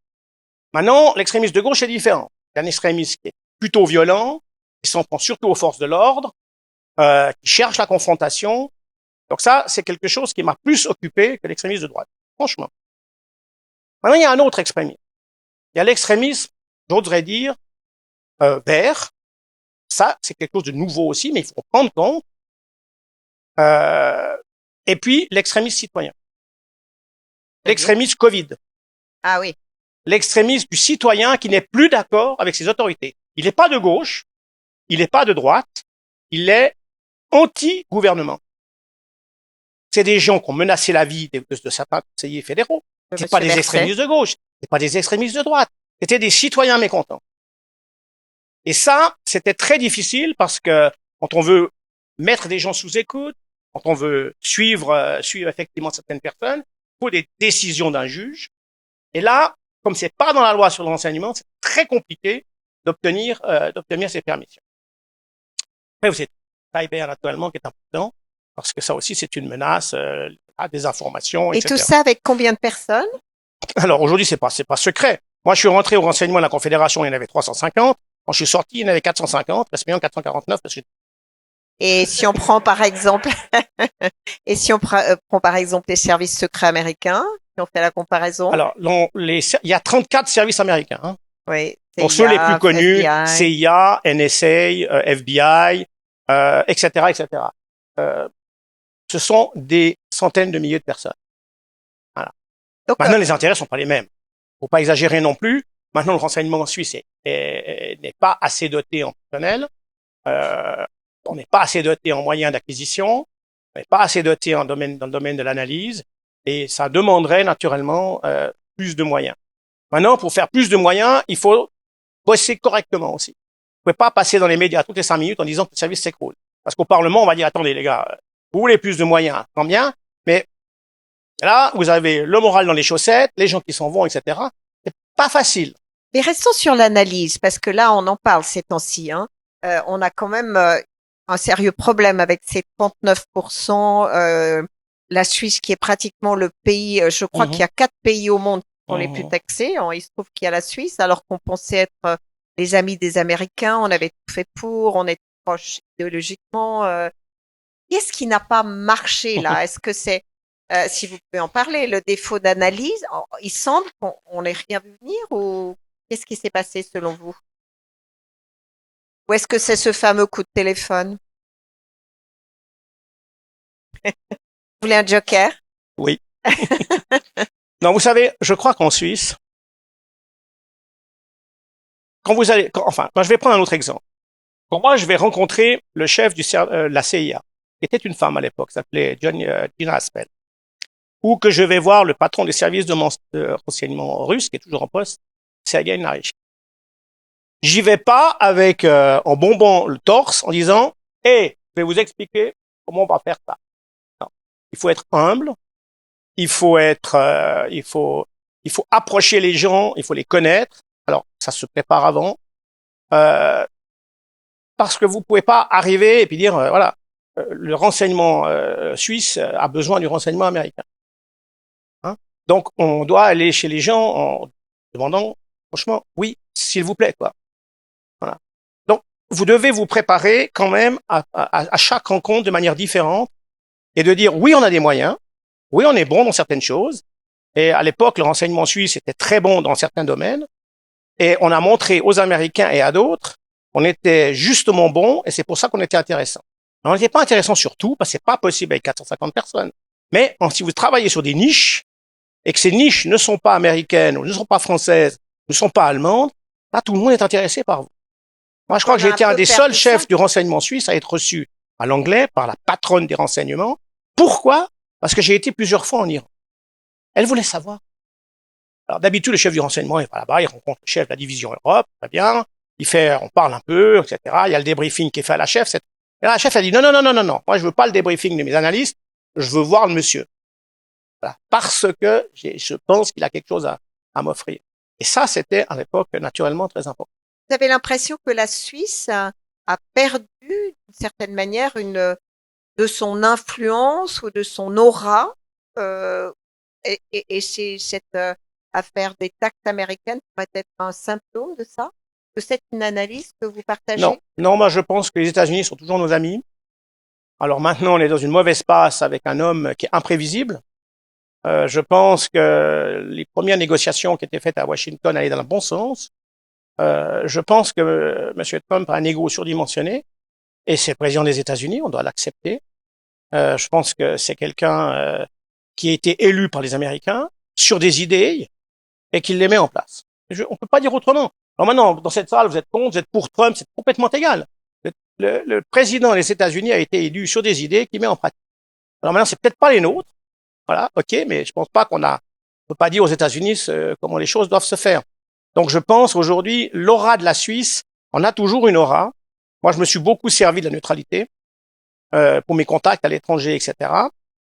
S2: Maintenant, l'extrémisme de gauche est différent. Il y a un extrémisme qui est plutôt violent, qui s'en prend surtout aux forces de l'ordre, qui cherche la confrontation. Donc ça, c'est quelque chose qui m'a plus occupé que l'extrémisme de droite, franchement. Maintenant, il y a un autre extrémisme. Il y a l'extrémisme, j'oserais dire, vert. Ça, c'est quelque chose de nouveau aussi, mais il faut prendre compte. Et puis, l'extrémisme citoyen. L'extrémisme Covid.
S1: Ah oui.
S2: L'extrémisme du citoyen qui n'est plus d'accord avec ses autorités. Il n'est pas de gauche, il n'est pas de droite, il est anti-gouvernement. C'est des gens qui ont menacé la vie de certains conseillers fédéraux. C'est pas des extrémistes de gauche, c'est pas des extrémistes de droite. C'était des citoyens mécontents. Et ça, c'était très difficile parce que quand on veut mettre des gens sous écoute, quand on veut suivre effectivement certaines personnes, il faut des décisions d'un juge. Et là, comme c'est pas dans la loi sur le renseignement, c'est très compliqué d'obtenir ces permissions. Après, vous êtes Cyber naturellement qui est important parce que ça aussi c'est une menace à des informations, etc.
S1: Et tout ça avec combien de personnes?
S2: Alors aujourd'hui c'est pas secret. Moi je suis rentré au renseignement de la Confédération, il y en avait 350. Quand je suis sorti, il y en avait 450, respectivement 449 parce que...
S1: Et si on prend par exemple, et si on prend par exemple les services secrets américains, si on fait la comparaison.
S2: Alors, il y a 34 services américains. Hein.
S1: Oui.
S2: Pour ceux les plus connus, CIA, NSA, FBI, etc., etc. Ce sont des centaines de milliers de personnes. Voilà. Donc, maintenant, les intérêts sont pas les mêmes. Faut pas exagérer non plus. Maintenant, le renseignement suisse n'est pas assez doté en personnel. On n'est pas assez doté en moyens d'acquisition. On n'est pas assez doté dans le domaine de l'analyse. Et ça demanderait naturellement plus de moyens. Maintenant, pour faire plus de moyens, il faut bosser correctement aussi. Vous pouvez pas passer dans les médias toutes les 5 minutes en disant que le service s'écroule. Parce qu'au Parlement, on va dire, attendez les gars, vous voulez plus de moyens, tant bien, mais là, vous avez le moral dans les chaussettes, les gens qui s'en vont, etc. C'est pas facile.
S1: Mais restons sur l'analyse, parce que là, on en parle ces temps-ci. Hein. On a quand même un sérieux problème avec ces 39%. La Suisse qui est pratiquement le pays, je crois qu'il y a 4 pays au monde qui sont les plus taxés. Il se trouve qu'il y a la Suisse, alors qu'on pensait être les amis des Américains. On avait tout fait pour, on est proche idéologiquement. Qu'est-ce qui n'a pas marché là? Est-ce que c'est, si vous pouvez en parler, le défaut d'analyse? Il semble qu'on n'ait rien vu venir ou qu'est-ce qui s'est passé selon vous? Ou est-ce que c'est ce fameux coup de téléphone? Vous voulez un joker?
S2: Oui. Non, vous savez, je crois qu'en Suisse, quand je vais prendre un autre exemple. Quand moi, je vais rencontrer le chef la CIA, qui était une femme à l'époque, s'appelait Gina Haspel, ou que je vais voir le patron des services de renseignement russe, qui est toujours en poste, Sergei Narishkin. J'y vais pas avec en bombant le torse en disant je vais vous expliquer comment on va faire ça. Non. Il faut être humble, il faut approcher les gens, il faut les connaître. Alors ça se prépare avant, parce que vous pouvez pas arriver et puis dire voilà, le renseignement suisse a besoin du renseignement américain. Hein. Donc on doit aller chez les gens en demandant franchement oui s'il vous plaît quoi. Voilà. Donc, vous devez vous préparer quand même à chaque rencontre de manière différente et de dire oui, on a des moyens, oui, on est bon dans certaines choses. Et à l'époque, le renseignement suisse était très bon dans certains domaines. Et on a montré aux Américains et à d'autres qu'on était justement bon et c'est pour ça qu'on était intéressant. On n'était pas intéressant sur tout parce que c'est pas possible avec 450 personnes. Mais si vous travaillez sur des niches et que ces niches ne sont pas américaines ou ne sont pas françaises, ne sont pas allemandes, là, tout le monde est intéressé par vous. Moi, je crois que j'ai été un des seuls chefs du renseignement suisse à être reçu à l'anglais par la patronne des renseignements. Pourquoi? Parce que j'ai été plusieurs fois en Iran. Elle voulait savoir. Alors, d'habitude, le chef du renseignement, il va là-bas, il rencontre le chef de la division Europe, très bien. On parle un peu, etc. Il y a le débriefing qui est fait à la chef. Et là, la chef, elle dit non, non, non, non, non, non. Moi, je veux pas le débriefing de mes analystes. Je veux voir le monsieur. Voilà. Parce que je pense qu'il a quelque chose à m'offrir. Et ça, c'était à l'époque, naturellement, très important.
S1: Vous avez l'impression que la Suisse a perdu, d'une certaine manière, de son influence ou de son aura, et c'est cette affaire des taxes américaines pourrait être un symptôme de ça? Que c'est une analyse que vous partagez?
S2: Non, non, moi je pense que les États-Unis sont toujours nos amis. Alors maintenant, on est dans une mauvaise passe avec un homme qui est imprévisible. Je pense que les premières négociations qui étaient faites à Washington allaient dans le bon sens. Je pense que M. Trump a un ego surdimensionné et c'est le président des États-Unis, on doit l'accepter. Je pense que c'est quelqu'un qui a été élu par les Américains sur des idées et qui les met en place. On peut pas dire autrement. Alors maintenant, dans cette salle, vous êtes contre, vous êtes pour Trump, c'est complètement égal. Le président des États-Unis a été élu sur des idées qu'il met en pratique. Alors maintenant, c'est peut-être pas les nôtres, voilà, ok, mais je pense pas on peut pas dire aux États-Unis comment les choses doivent se faire. Donc je pense aujourd'hui, l'aura de la Suisse, on a toujours une aura. Moi, je me suis beaucoup servi de la neutralité pour mes contacts à l'étranger, etc.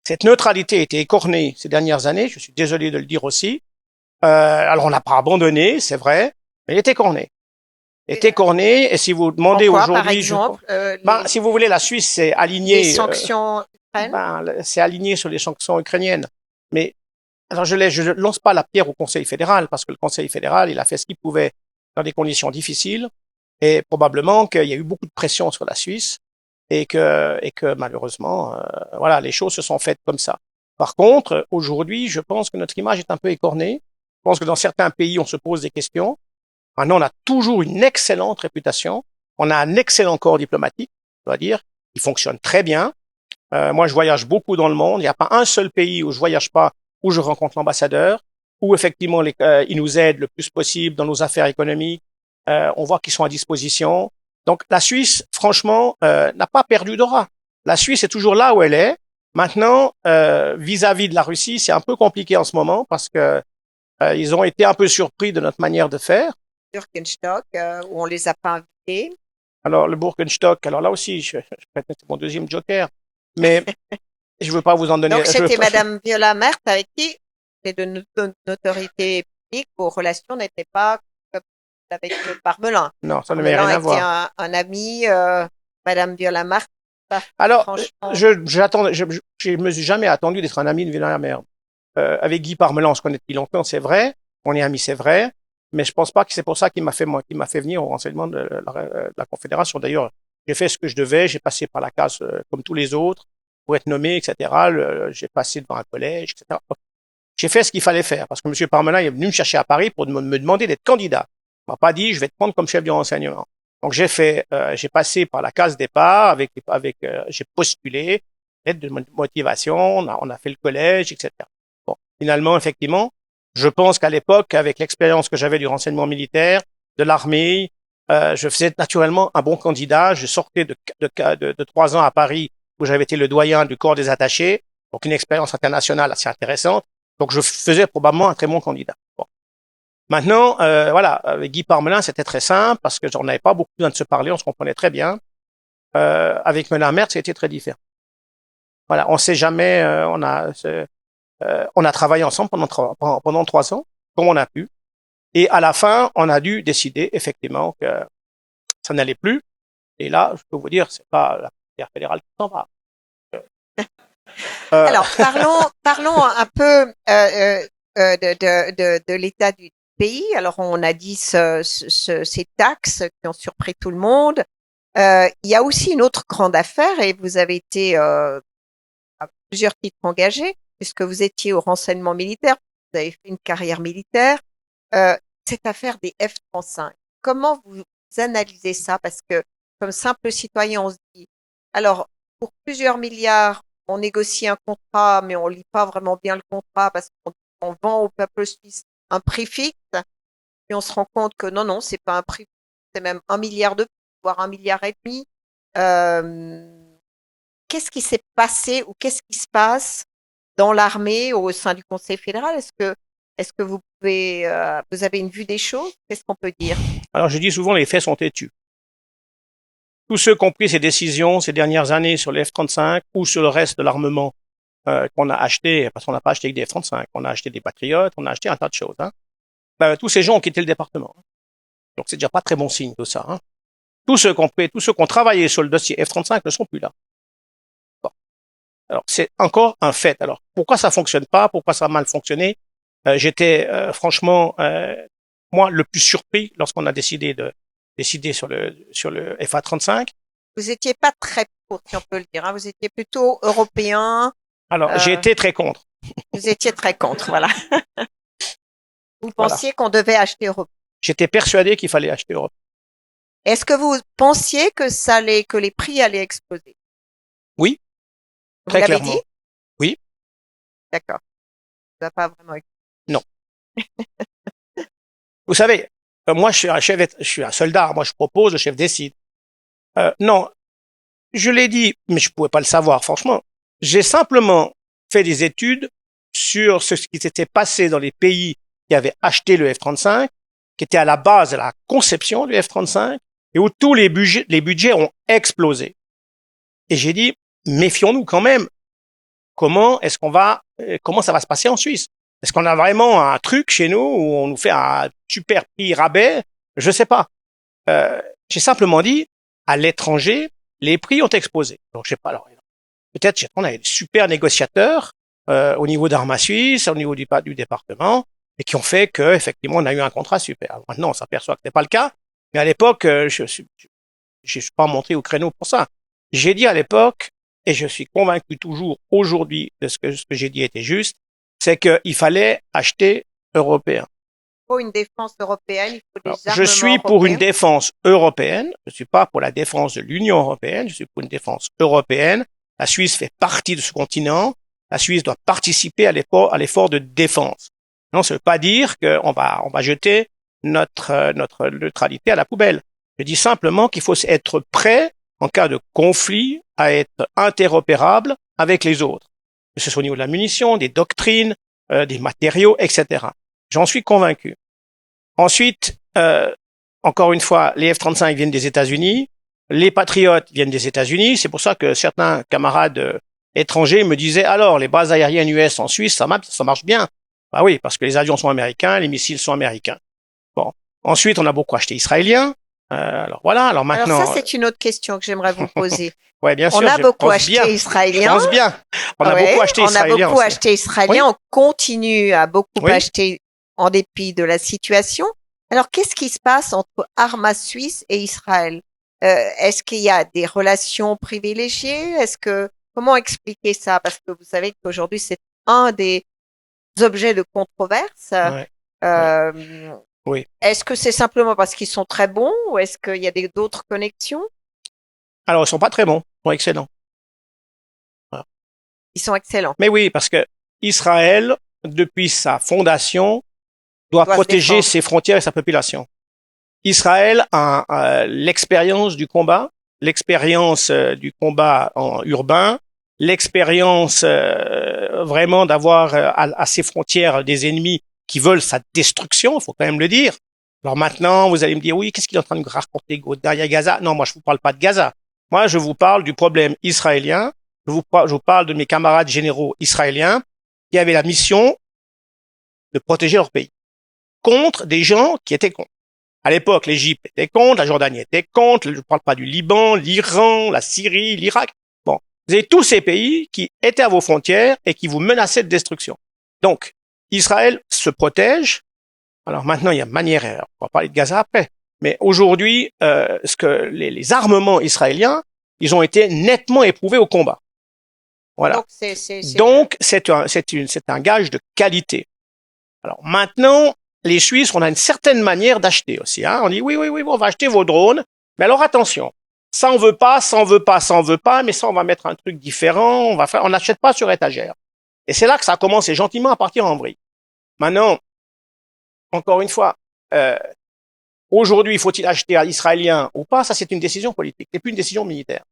S2: Cette neutralité a été écornée ces dernières années, je suis désolé de le dire aussi. Alors on n'a pas abandonné, c'est vrai, mais elle était cornée. Était cornée, et si vous demandez aujourd'hui,
S1: par exemple,
S2: si vous voulez, la Suisse s'est alignée.
S1: Les sanctions
S2: c'est aligné sur les sanctions ukrainiennes. Mais alors je lance pas la pierre au Conseil fédéral parce que le Conseil fédéral, il a fait ce qu'il pouvait dans des conditions difficiles et probablement qu'il y a eu beaucoup de pression sur la Suisse et que malheureusement, voilà, les choses se sont faites comme ça. Par contre, aujourd'hui, je pense que notre image est un peu écornée. Je pense que dans certains pays, on se pose des questions. Maintenant, on a toujours une excellente réputation. On a un excellent corps diplomatique, je dois dire. Il fonctionne très bien. Moi, je voyage beaucoup dans le monde. Il n'y a pas un seul pays où je voyage pas, où je rencontre l'ambassadeur, où effectivement ils nous aident le plus possible dans nos affaires économiques. On voit qu'ils sont à disposition. Donc, la Suisse, franchement, n'a pas perdu d'aura. La Suisse est toujours là où elle est. Maintenant, vis-à-vis de la Russie, c'est un peu compliqué en ce moment parce que ils ont été un peu surpris de notre manière de faire.
S1: Birkenstock, où on les a pas invités.
S2: Alors, le Birkenstock, alors là aussi, c'est mon deuxième joker, mais je veux pas vous en donner.
S1: Donc, c'était Madame Viola Mert avec qui c'est de notoriété publique, vos relations n'étaient pas comme avec Parmelin.
S2: Non, ça ne m'avait rien à voir.
S1: Était un ami, Madame Viola Mert.
S2: Alors, je me suis jamais attendu d'être un ami de Viola Mert. Avec Guy Parmelin, on se connaît depuis longtemps, c'est vrai. On est amis, c'est vrai. Mais je pense pas que c'est pour ça qu'il m'a fait venir au renseignement de la Confédération. D'ailleurs, j'ai fait ce que je devais. J'ai passé par la case comme tous les autres pour être nommé, etc. J'ai passé devant un collège, etc. J'ai fait ce qu'il fallait faire parce que M. Parmelin est venu me chercher à Paris pour me demander d'être candidat. Il m'a pas dit je vais te prendre comme chef du renseignement. Donc j'ai passé par la case départ j'ai postulé, lettre de motivation, on a fait le collège, etc. Bon, finalement, effectivement, je pense qu'à l'époque, avec l'expérience que j'avais du renseignement militaire, de l'armée, je faisais naturellement un bon candidat. Je sortais de 3 ans à Paris où j'avais été le doyen du corps des attachés, donc une expérience internationale assez intéressante. Donc je faisais probablement un très bon candidat. Bon. Maintenant, voilà, avec Guy Parmelin, c'était très simple parce que j'en avais pas beaucoup besoin de se parler, on se comprenait très bien. Avec Mme Mert, c'était très différent. Voilà, on sait jamais, on a travaillé ensemble pendant 3 ans, comme on a pu. Et à la fin, on a dû décider effectivement que ça n'allait plus. Et là, je peux vous dire, c'est pas la frontière fédérale qui s'en va.
S1: Alors, parlons un peu de l'état du pays. Alors, on a dit ces taxes qui ont surpris tout le monde. Il y a aussi une autre grande affaire et vous avez été à plusieurs titres engagés puisque vous étiez au renseignement militaire, vous avez fait une carrière militaire. Cette affaire des F-35, comment vous analysez ça? Parce que comme simple citoyen, on se dit, alors, pour plusieurs milliards, on négocie un contrat, mais on lit pas vraiment bien le contrat parce qu'on vend au peuple suisse un prix fixe, et on se rend compte que non, c'est pas un prix fixe, c'est même 1 milliard de plus, voire 1,5 milliard. Qu'est-ce qui s'est passé ou qu'est-ce qui se passe dans l'armée au sein du Conseil fédéral? Est-ce que vous avez une vue des choses? Qu'est-ce qu'on peut dire?
S2: Alors, je dis souvent, les faits sont têtus. Tous ceux qui ont pris ces décisions ces dernières années sur les F-35 ou sur le reste de l'armement qu'on a acheté, parce qu'on n'a pas acheté que des F-35, on a acheté des Patriotes, on a acheté un tas de choses. Tous ces gens ont quitté le département. Donc, c'est déjà pas très bon signe, tout ça. Tous ceux qui ont travaillé sur le dossier F-35 ne sont plus là. Bon. Alors, c'est encore un fait. Alors, pourquoi ça fonctionne pas? Pourquoi ça a mal fonctionné? J'étais franchement, moi, le plus surpris lorsqu'on a décidé sur le FA-35.
S1: Vous étiez pas très pour, si on peut le dire. Vous étiez plutôt européen.
S2: Alors, j'ai été très contre.
S1: Vous étiez très contre, voilà. Vous
S2: Voilà.
S1: pensiez qu'on devait acheter européen.
S2: J'étais persuadé qu'il fallait acheter européen.
S1: Est-ce que vous pensiez que les prix allaient exploser?
S2: Oui,
S1: Vous
S2: très
S1: l'avez dit?
S2: clairement. Oui,
S1: D'accord. Ça n'a pas vraiment explosé.
S2: non. Vous savez, moi, je suis un soldat. Moi, je propose, le chef décide. Non, je l'ai dit, mais je pouvais pas le savoir, franchement. J'ai simplement fait des études sur ce qui s'était passé dans les pays qui avaient acheté le F-35, qui étaient à la base de la conception du F-35, et où tous les budgets ont explosé. Et j'ai dit, méfions-nous quand même. Comment ça va se passer en Suisse? Est-ce qu'on a vraiment un truc chez nous où on nous fait un super prix rabais? Je sais pas. J'ai simplement dit, à l'étranger, les prix ont explosé. Donc, je sais pas. Alors, peut-être qu'on a des super négociateurs au niveau d'Arma Suisse, au niveau du département, et qui ont fait que effectivement on a eu un contrat super. Alors, maintenant, on s'aperçoit que ce n'est pas le cas. Mais à l'époque, je suis pas monté au créneau pour ça. J'ai dit à l'époque, et je suis convaincu toujours aujourd'hui de ce que j'ai dit était juste, c'est qu'il fallait acheter européen.
S1: Il faut une défense européenne, il faut
S2: Alors,
S1: des
S2: je
S1: armements
S2: suis pour une
S1: européens.
S2: défense européenne. Je ne suis pas pour la défense de l'Union européenne. Je suis pour une défense européenne. La Suisse fait partie de ce continent. La Suisse doit participer à l'effort de défense. Non, ça ne veut pas dire qu'on va jeter notre neutralité à la poubelle. Je dis simplement qu'il faut être prêt, en cas de conflit, à être interopérable avec les autres. Que ce soit au niveau de la munition, des doctrines, des matériaux, etc. J'en suis convaincu. Ensuite, encore une fois, les F-35 viennent des États-Unis, les Patriotes viennent des États-Unis. C'est pour ça que certains camarades étrangers me disaient alors les bases aériennes US en Suisse, ça marche bien. Bah oui, parce que les avions sont américains, les missiles sont américains. Bon. Ensuite, on a beaucoup acheté israélien. Alors voilà. Alors
S1: Alors ça,
S2: maintenant,
S1: c'est une autre question que j'aimerais vous poser.
S2: ouais, bien
S1: On
S2: sûr,
S1: a
S2: je
S1: beaucoup
S2: pense bien.
S1: acheté
S2: Je
S1: israélien.
S2: pense bien. On a
S1: Ouais,
S2: beaucoup acheté
S1: on a
S2: israélien
S1: beaucoup
S2: aussi.
S1: acheté israélien.
S2: Oui,
S1: On continue à beaucoup
S2: oui.
S1: acheter en dépit de la situation. Alors, qu'est-ce qui se passe entre Arma Suisse et Israël? Est-ce qu'il y a des relations privilégiées? Comment expliquer ça? Parce que vous savez qu'aujourd'hui, c'est un des objets de controverse.
S2: Ouais, ouais,
S1: Euh,
S2: oui.
S1: Est-ce que c'est simplement parce qu'ils sont très bons ou est-ce qu'il y a d'autres connexions?
S2: Alors, ils sont pas très bons, ils sont excellents. Voilà.
S1: Ils sont excellents.
S2: Mais oui, parce que Israël, depuis sa fondation, doit
S1: Doivent se
S2: protéger
S1: défendre.
S2: ses frontières et sa population. Israël a l'expérience du combat, l'expérience du combat urbain, l'expérience vraiment d'avoir à ses frontières des ennemis qui veulent sa destruction, il faut quand même le dire. Alors maintenant, vous allez me dire, oui, qu'est-ce qu'il est en train de raconter derrière Gaza? Non, moi, je vous parle pas de Gaza. Moi, je vous parle du problème israélien. Je vous parle de mes camarades généraux israéliens qui avaient la mission de protéger leur pays contre des gens qui étaient contre. À l'époque, l'Égypte était contre, la Jordanie était contre, je ne parle pas du Liban, l'Iran, la Syrie, l'Irak. Bon, vous avez tous ces pays qui étaient à vos frontières et qui vous menaçaient de destruction. Donc, Israël se protège. Alors maintenant, il y a manière, on va parler de Gaza après, mais aujourd'hui, ce que les armements israéliens, ils ont été nettement éprouvés au combat. Voilà.
S1: Donc, c'est
S2: Donc, c'est un gage de qualité. Alors maintenant, les Suisses, on a une certaine manière d'acheter aussi. Hein. On dit oui, oui, oui, on va acheter vos drones. Mais alors attention, ça on veut pas, ça on veut pas, ça on veut pas, mais ça on va mettre un truc différent. On n'achète pas sur étagère. Et c'est là que ça a commencé gentiment à partir en vrille. Maintenant, encore une fois, euh, aujourd'hui, faut-il acheter à l'israélien ou pas? Ça, c'est une décision politique. C'est plus une décision militaire.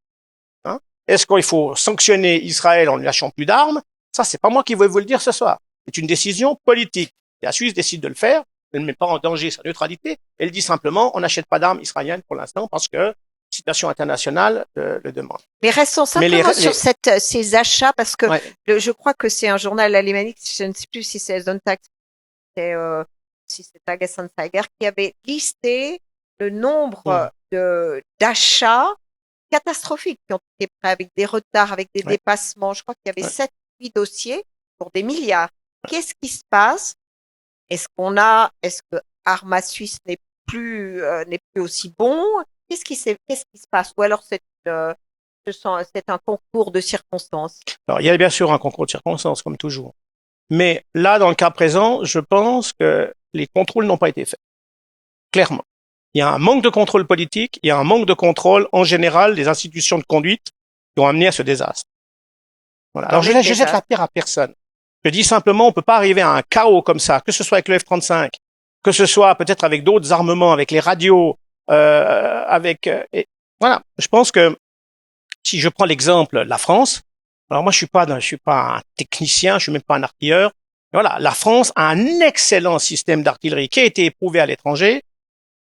S2: Hein. Est-ce qu'il faut sanctionner Israël en ne lâchant plus d'armes? Ça, c'est pas moi qui vais vous le dire ce soir. C'est une décision politique. La Suisse décide de le faire. Elle ne met pas en danger sa neutralité. Elle dit simplement, on n'achète pas d'armes israéliennes pour l'instant parce que la situation internationale le demande.
S1: Mais restons
S2: Mais
S1: simplement sur ces achats parce que
S2: ouais,
S1: je crois que c'est un journal alémanique, je ne sais plus si c'est Sonntag, si c'est Tagesanzeiger, qui avait listé le nombre d'achats catastrophiques qui ont été faits avec des retards, avec des
S2: ouais,
S1: dépassements. Je crois qu'il y avait
S2: ouais.
S1: 7, 8 dossiers pour des milliards. Qu'est-ce qui se passe? Est-ce que Arma Suisse n'est plus aussi bon? Qu'est-ce qui se passe? Ou alors c'est un concours de circonstances?
S2: Alors, il y a bien sûr un concours de circonstances, comme toujours. Mais là, dans le cas présent, je pense que les contrôles n'ont pas été faits. Clairement. Il y a un manque de contrôle politique, il y a un manque de contrôle en général des institutions de conduite qui ont amené à ce désastre. Voilà. Alors je jette la pierre à personne. Je dis simplement, on peut pas arriver à un chaos comme ça, que ce soit avec le F-35, que ce soit peut-être avec d'autres armements, avec les radios, et voilà. Je pense que si je prends l'exemple de la France, alors moi je suis pas un technicien, je suis même pas un artilleur. Voilà, la France a un excellent système d'artillerie qui a été éprouvé à l'étranger.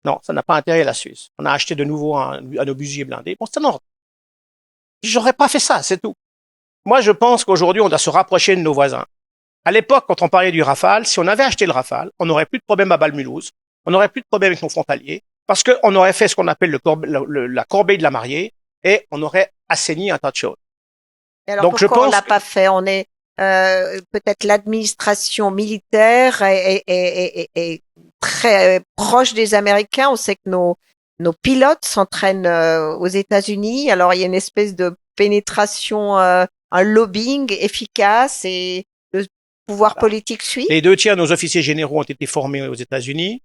S2: Non, ça n'a pas intérêt la Suisse. On a acheté de nouveau un obusier blindé. Bon, c'est en ordre. J'aurais pas fait ça, c'est tout. Moi, je pense qu'aujourd'hui, on doit se rapprocher de nos voisins. À l'époque, quand on parlait du Rafale, si on avait acheté le Rafale, on n'aurait plus de problème à Bâle-Mulhouse, on n'aurait plus de problème avec nos frontaliers, parce qu'on aurait fait ce qu'on appelle la corbeille de la mariée, et on aurait assaini un tas de choses.
S1: Et alors, donc, pourquoi on l'a pas fait? On est peut-être l'administration militaire est très proche des Américains. On sait que nos pilotes s'entraînent aux États-Unis. Alors, il y a une espèce de pénétration, un lobbying efficace et le pouvoir politique suit.
S2: Les 2 tiers de nos officiers généraux ont été formés aux États-Unis.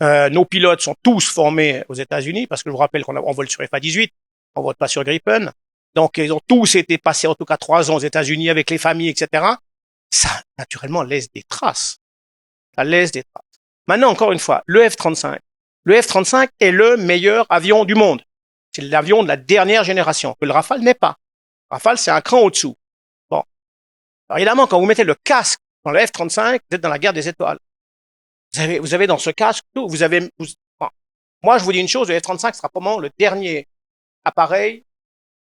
S2: Nos pilotes sont tous formés aux États-Unis parce que je vous rappelle qu'on vole sur FA-18, on vole pas sur Gripen. Donc, ils ont tous été passés, en tout cas 3 ans aux États-Unis avec les familles, etc. Ça, naturellement, laisse des traces. Ça laisse des traces. Maintenant, encore une fois, le F-35. Le F-35 est le meilleur avion du monde. C'est l'avion de la dernière génération, que le Rafale n'est pas. Le Rafale, c'est un cran au-dessous. Bon. Alors, évidemment, quand vous mettez le casque dans le F-35, vous êtes dans la guerre des étoiles. Vous avez dans ce casque tout. Bon. Moi, je vous dis une chose, le F-35 sera probablement le dernier appareil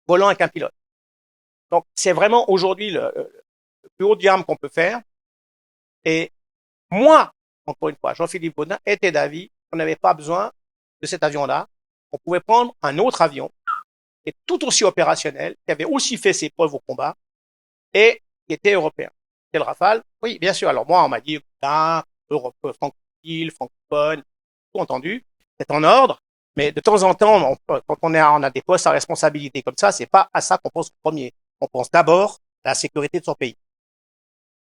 S2: volant avec un pilote. Donc, c'est vraiment aujourd'hui le plus haut de gamme qu'on peut faire. Et moi, encore une fois, Jean-Philippe Baudin était d'avis qu'on n'avait pas besoin de cet avion-là. On pouvait prendre un autre avion qui est tout aussi opérationnel, qui avait aussi fait ses preuves au combat et qui était européen. C'est le Rafale. Oui, bien sûr. Alors moi, on m'a dit, Europe, francophone, tout entendu. C'est en ordre. Mais de temps en temps, quand on a des postes à responsabilité comme ça, c'est pas à ça qu'on pense en premier. On pense d'abord à la sécurité de son pays.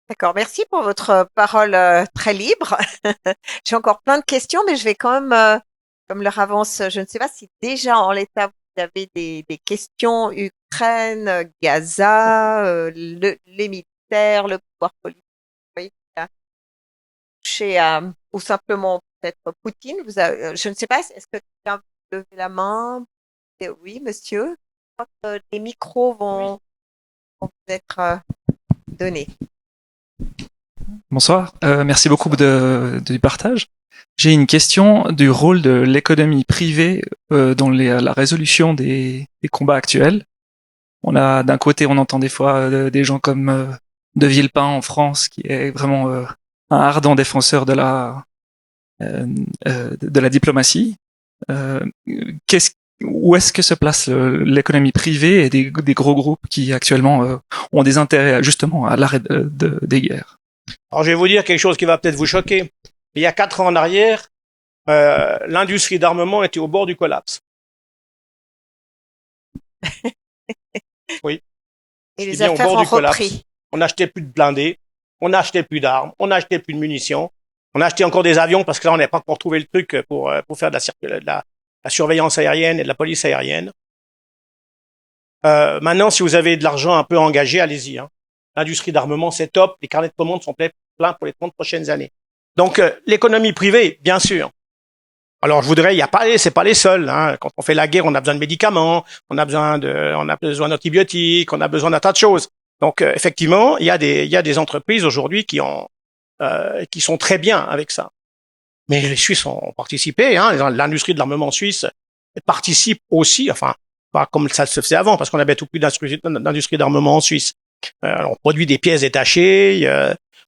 S1: D'accord, merci pour votre parole très libre. J'ai encore plein de questions, mais je vais quand même, comme leur avance, je ne sais pas si déjà en l'état vous avez des questions Ukraine, Gaza, les militaires, le pouvoir politique, oui, ou simplement peut-être Poutine. Je ne sais pas, est-ce que quelqu'un veut lever la main? Oui, monsieur. Je crois que les micros vont vous être donnés.
S3: Bonsoir, merci beaucoup du partage. J'ai une question du rôle de l'économie privée dans la résolution des combats actuels. D'un côté, on entend des fois des gens comme De Villepin en France, qui est vraiment un ardent défenseur de la diplomatie. Où est-ce que se place l'économie privée et des gros groupes qui actuellement ont des intérêts justement à l'arrêt des guerres?
S2: Alors, je vais vous dire quelque chose qui va peut-être vous choquer. Il y a 4 ans en arrière, l'industrie d'armement était au bord du collapse. Oui.
S1: Et les affaires ont repris.
S2: On n'achetait plus de blindés, on n'achetait plus d'armes, on n'achetait plus de munitions, on achetait encore des avions parce que là, on n'avait pas encore trouvé le truc pour faire de la surveillance aérienne et de la police aérienne. Maintenant, si vous avez de l'argent un peu engagé, allez-y. Hein. L'industrie d'armement, c'est top. Les carnets de commandes sont pleins pour les 30 prochaines années. Donc, l'économie privée, bien sûr. Alors, je voudrais, c'est pas les seuls. Hein. Quand on fait la guerre, on a besoin de médicaments, on a besoin d'antibiotiques, on a besoin d'un tas de choses. Donc, effectivement, il y a des entreprises aujourd'hui qui sont très bien avec ça. Mais les Suisses ont participé. Hein. L'industrie de l'armement suisse participe aussi. Enfin, pas comme ça se faisait avant, parce qu'on avait tout plus d'industrie d'armement en Suisse. On produit des pièces détachées,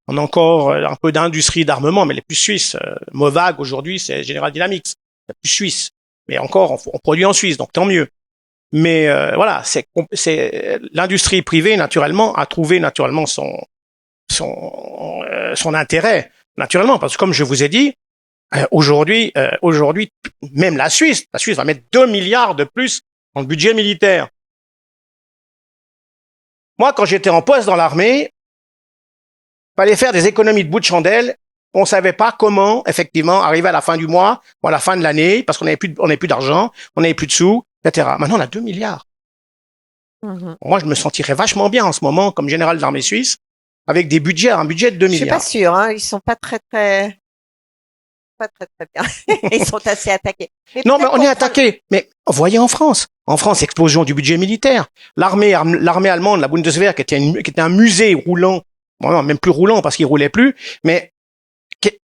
S2: on a encore un peu d'industrie d'armement, mais les plus suisses. Movag, aujourd'hui, c'est General Dynamics, c'est plus suisse. Mais encore, on produit en Suisse, donc tant mieux. Mais voilà, c'est l'industrie privée, naturellement, a trouvé naturellement son intérêt, naturellement, parce que comme je vous ai dit, aujourd'hui, même la Suisse va mettre 2 milliards de plus dans le budget militaire. Moi, quand j'étais en poste dans l'armée, fallait faire des économies de bout de chandelle. On savait pas comment, effectivement, arriver à la fin du mois ou à la fin de l'année, parce qu'on n'avait plus d'argent, on n'avait plus de sous, etc. Maintenant, on a 2 milliards. Moi, je me sentirais vachement bien en ce moment, comme général de l'armée suisse, avec un budget de 2
S1: Je suis
S2: milliards.
S1: pas sûre, hein, ils sont pas très bien. Ils sont assez attaqués.
S2: Non, mais on est attaqué. Mais voyez en France. En France, explosion du budget militaire. L'armée allemande, la Bundeswehr, qui était un musée roulant, bon, même plus roulant parce qu'il roulait plus, mais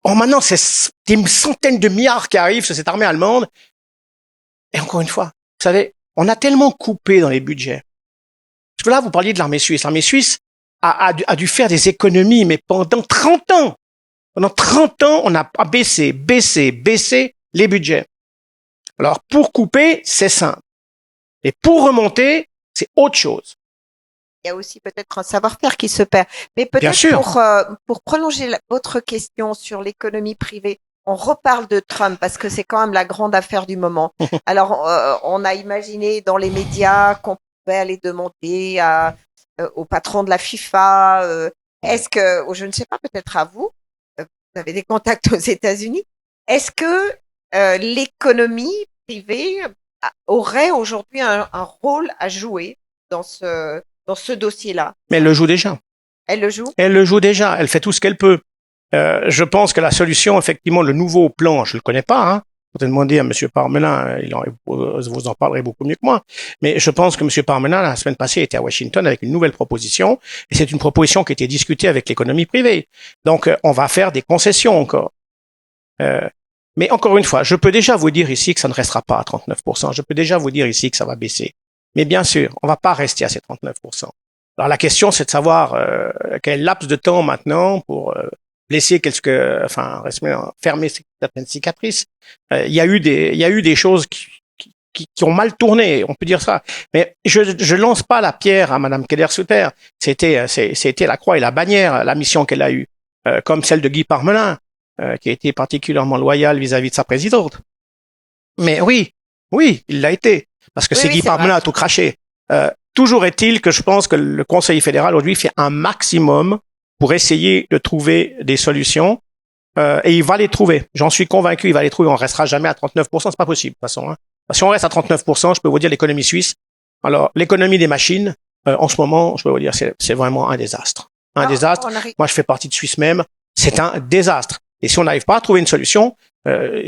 S2: maintenant, c'est des centaines de milliards qui arrivent sur cette armée allemande. Et encore une fois, vous savez, on a tellement coupé dans les budgets. Parce que là, vous parliez de l'armée suisse. L'armée suisse a dû faire des économies, mais pendant 30 ans. Pendant 30 ans, on a baissé les budgets. Alors, pour couper, c'est simple. Et pour remonter, c'est autre chose.
S1: Il y a aussi peut-être un savoir-faire qui se perd. Mais peut-être pour prolonger votre question sur l'économie privée, on reparle de Trump parce que c'est quand même la grande affaire du moment. Alors, on a imaginé dans les médias qu'on pouvait aller demander au patron de la FIFA, est-ce que, je ne sais pas, peut-être à vous, vous avez des contacts aux États-Unis, est-ce que l'économie privée aurait aujourd'hui un rôle à jouer dans ce dossier-là?
S2: Mais elle le joue déjà.
S1: Elle le joue?
S2: Elle le joue déjà. Elle fait tout ce qu'elle peut. Je pense que la solution, effectivement, le nouveau plan, je le connais pas, hein. Vous demandez à M. Parmelin, vous en parlerez beaucoup mieux que moi. Mais je pense que M. Parmelin, la semaine passée, était à Washington avec une nouvelle proposition. Et c'est une proposition qui a été discutée avec l'économie privée. Donc, on va faire des concessions encore. Mais encore une fois, je peux déjà vous dire ici que ça ne restera pas à 39%. Je peux déjà vous dire ici que ça va baisser. Mais bien sûr, on va pas rester à ces 39%. Alors, la question, c'est de savoir quel laps de temps maintenant pour blesser fermer certaines cicatrices. Il y a eu des choses qui ont mal tourné, on peut dire ça. Mais je lance pas la pierre à Madame Keller-Sutter. C'était la croix et la bannière, la mission qu'elle a eue, comme celle de Guy Parmelin, qui a été particulièrement loyal vis-à-vis de sa présidente. Mais oui, il l'a été, parce que c'est Guy Parmelin a tout craché. Toujours est-il que je pense que le Conseil fédéral aujourd'hui fait un maximum pour essayer de trouver des solutions, et il va les trouver. J'en suis convaincu, il va les trouver. On restera jamais à 39%, c'est pas possible de toute façon. Hein. Si on reste à 39%, je peux vous dire l'économie suisse. Alors l'économie des machines, en ce moment, je peux vous dire, c'est vraiment un désastre. Désastre. Moi, je fais partie de Suisse même. C'est un désastre. Et si on n'arrive pas à trouver une solution,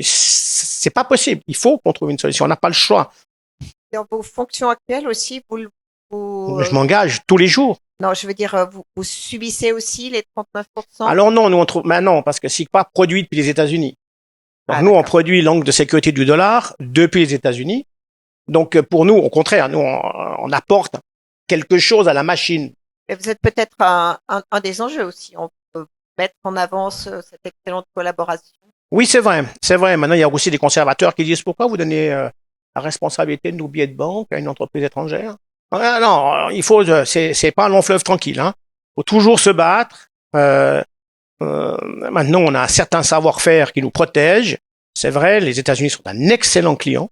S2: c'est pas possible. Il faut qu'on trouve une solution. On n'a pas le choix.
S1: Dans vos fonctions actuelles aussi,
S2: je m'engage tous les jours.
S1: Non, je veux dire, vous subissez aussi les 39%?
S2: Alors non, nous on trouve, non, parce que SIGPA produit depuis les États-Unis. Donc nous, on produit l'angle de sécurité du dollar depuis les États-Unis. Donc pour nous, au contraire, nous on apporte quelque chose à la machine.
S1: Mais vous êtes peut-être un des enjeux aussi. On peut mettre en avant cette excellente collaboration. Oui,
S2: c'est vrai. Maintenant, il y a aussi des conservateurs qui disent pourquoi vous donnez la responsabilité de nos billets de banque à une entreprise étrangère. Non, il faut, c'est pas un long fleuve tranquille, hein. Faut toujours se battre. Maintenant, on a un certain savoir-faire qui nous protège. C'est vrai, les États-Unis sont un excellent client.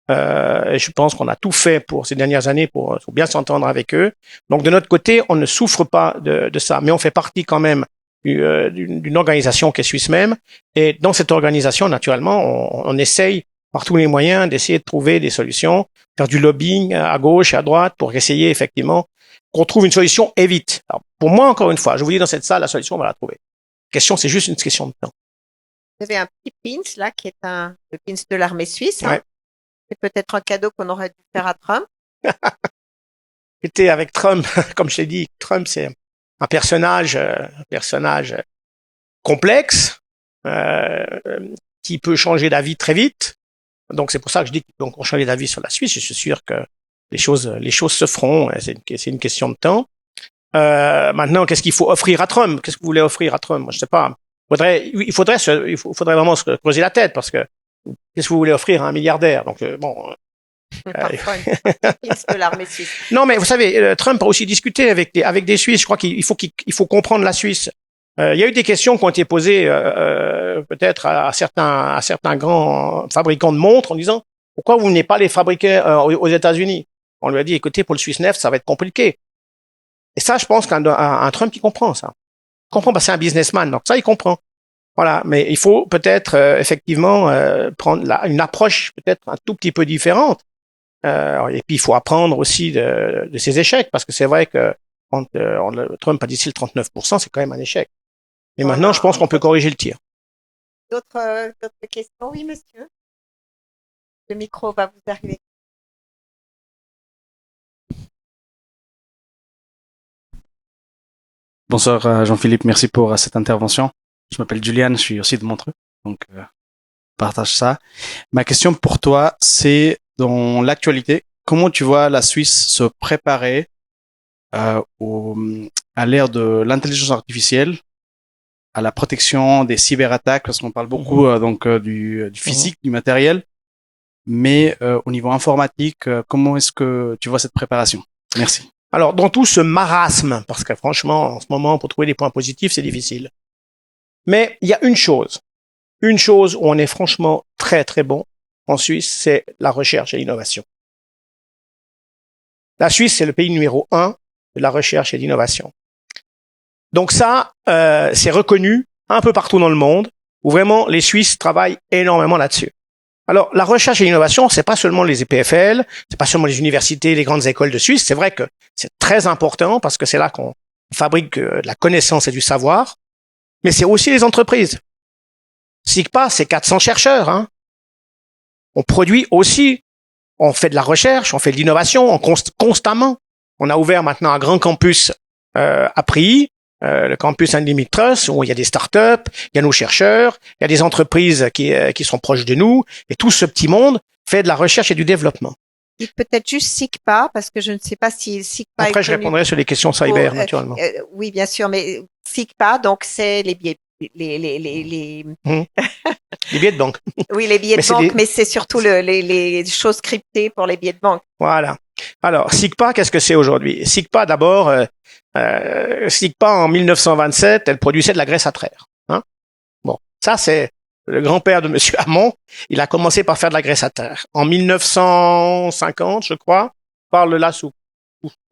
S2: Et je pense qu'on a tout fait pour ces dernières années pour bien s'entendre avec eux. Donc, de notre côté, on ne souffre pas de ça, mais on fait partie quand même d'une organisation qui est suisse même. Et dans cette organisation, naturellement, on essaye par tous les moyens d'essayer de trouver des solutions, faire du lobbying à gauche et à droite pour essayer effectivement qu'on trouve une solution et vite. Alors, pour moi, encore une fois, je vous dis dans cette salle, la solution, on va la trouver. La question, c'est juste une question de temps.
S1: Vous avez un petit pins là qui est le pins de l'armée suisse. Hein.
S2: Ouais.
S1: C'est peut-être un cadeau qu'on aurait dû faire à Trump.
S2: J'étais avec Trump, comme je l'ai dit, Trump c'est un personnage complexe qui peut changer d'avis très vite. Donc c'est pour ça que je dis qu'on peut changer d'avis sur la Suisse. Je suis sûr que les choses se feront. C'est une question de temps. Maintenant, qu'est-ce qu'il faut offrir à Trump? Qu'est-ce que vous voulez offrir à Trump? Moi, je sais pas. Il faudrait vraiment se creuser la tête parce que qu'est-ce que vous voulez offrir à un milliardaire? Donc bon.
S1: Parfois, de l'armée suisse.
S2: Non, mais vous savez, Trump a aussi discuté avec des Suisses. Je crois qu'il faut comprendre la Suisse. Il y a eu des questions qui ont été posées peut-être à certains grands fabricants de montres en disant pourquoi vous venez pas les fabriquer aux États-Unis? On lui a dit écoutez, pour le Suisse Neft, ça va être compliqué. Et ça, je pense qu'un Trump qui comprend ça. comprend parce que c'est un businessman, donc ça, il comprend. Voilà, mais il faut peut-être effectivement prendre une approche peut-être un tout petit peu différente. Et puis il faut apprendre aussi de ses échecs, parce que c'est vrai que quand Trump a dit le 39%, c'est quand même un échec. Mais maintenant, je pense qu'on peut corriger le tir.
S1: D'autres questions? Oui, monsieur. Le micro va vous arriver.
S4: Bonsoir Jean-Philippe, merci pour cette intervention. Je m'appelle Julian, je suis aussi de Montreux, donc partage ça. Ma question pour toi, c'est dans l'actualité, comment tu vois la Suisse se préparer à l'ère de l'intelligence artificielle, à la protection des cyberattaques, parce qu'on parle beaucoup du physique, du matériel, mais au niveau informatique, comment est-ce que tu vois cette préparation? Merci.
S2: Alors, dans tout ce marasme, parce que franchement, en ce moment, pour trouver des points positifs, c'est difficile. Mais il y a une chose où on est franchement très très bon en Suisse, c'est la recherche et l'innovation. La Suisse, c'est le pays numéro 1 de la recherche et de l'innovation. Donc ça, c'est reconnu un peu partout dans le monde, où vraiment les Suisses travaillent énormément là-dessus. Alors, la recherche et l'innovation, c'est pas seulement les EPFL, c'est pas seulement les universités, les grandes écoles de Suisse. C'est vrai que c'est très important parce que c'est là qu'on fabrique de la connaissance et du savoir. Mais c'est aussi les entreprises. SIGPA, c'est 400 chercheurs, hein. On produit aussi, on fait de la recherche, on fait de l'innovation, constamment. On a ouvert maintenant un grand campus à Prilly, le campus Unlimited Trust, où il y a des startups, il y a nos chercheurs, il y a des entreprises qui sont proches de nous, et tout ce petit monde fait de la recherche et du développement.
S1: Dites peut-être juste SIGPA, parce que je ne sais pas si SIGPA
S2: Après, je répondrai sur les questions cyber, naturellement.
S1: Oui, bien sûr, mais SIGPA, donc c'est les billets, les
S2: billets de banque.
S1: Oui, les billets de banque, mais c'est surtout les choses cryptées pour les billets de banque.
S2: Voilà. Alors, SIGPA, qu'est-ce que c'est aujourd'hui? SIGPA, d'abord, SIGPA, en 1927, elle produisait de la graisse à traire. Hein? Bon, ça, c'est le grand-père de Monsieur Hamon. Il a commencé par faire de la graisse à traire. En 1950, je crois, parle là sous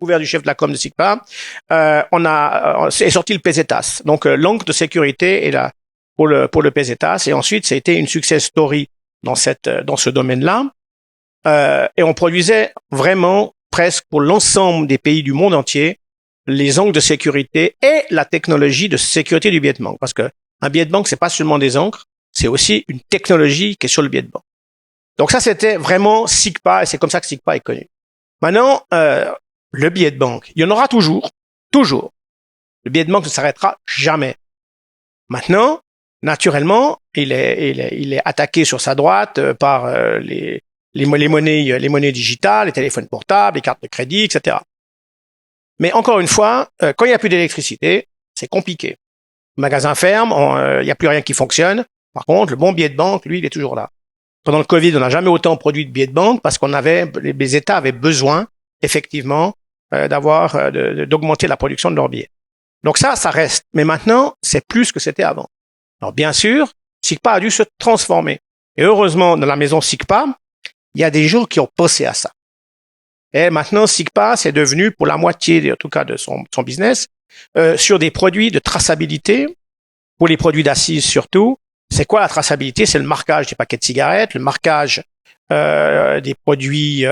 S2: couvert du chef de la com de SIGPA, est sorti le PESETAS. Donc, l'encre de sécurité est là pour le PESETAS. Et ensuite, ça a été une success story dans ce domaine-là. Et on produisait vraiment presque pour l'ensemble des pays du monde entier les encres de sécurité et la technologie de sécurité du billet de banque. Parce que un billet de banque, c'est pas seulement des encres, c'est aussi une technologie qui est sur le billet de banque. Donc ça, c'était vraiment SIGPA et c'est comme ça que SIGPA est connu. Maintenant, le billet de banque, il y en aura toujours. Le billet de banque ne s'arrêtera jamais. Maintenant, naturellement, il est attaqué sur sa droite par les monnaies digitales, les téléphones portables, les cartes de crédit, etc. Mais encore une fois, quand il n'y a plus d'électricité, c'est compliqué. Le magasin ferme, il n'y a plus rien qui fonctionne. Par contre, le bon billet de banque, lui, il est toujours là. Pendant le Covid, on n'a jamais autant produit de billets de banque parce les États avaient besoin, effectivement, d'augmenter la production de leurs billets. Donc ça reste. Mais maintenant, c'est plus ce que c'était avant. Alors bien sûr, SIGPA a dû se transformer. Et heureusement, dans la maison SIGPA, il y a des gens qui ont pensé à ça. Et maintenant, SIGPA, c'est devenu, pour la moitié, en tout cas, de son business, sur des produits de traçabilité, pour les produits d'assises surtout. C'est quoi la traçabilité? C'est le marquage des paquets de cigarettes, le marquage des produits,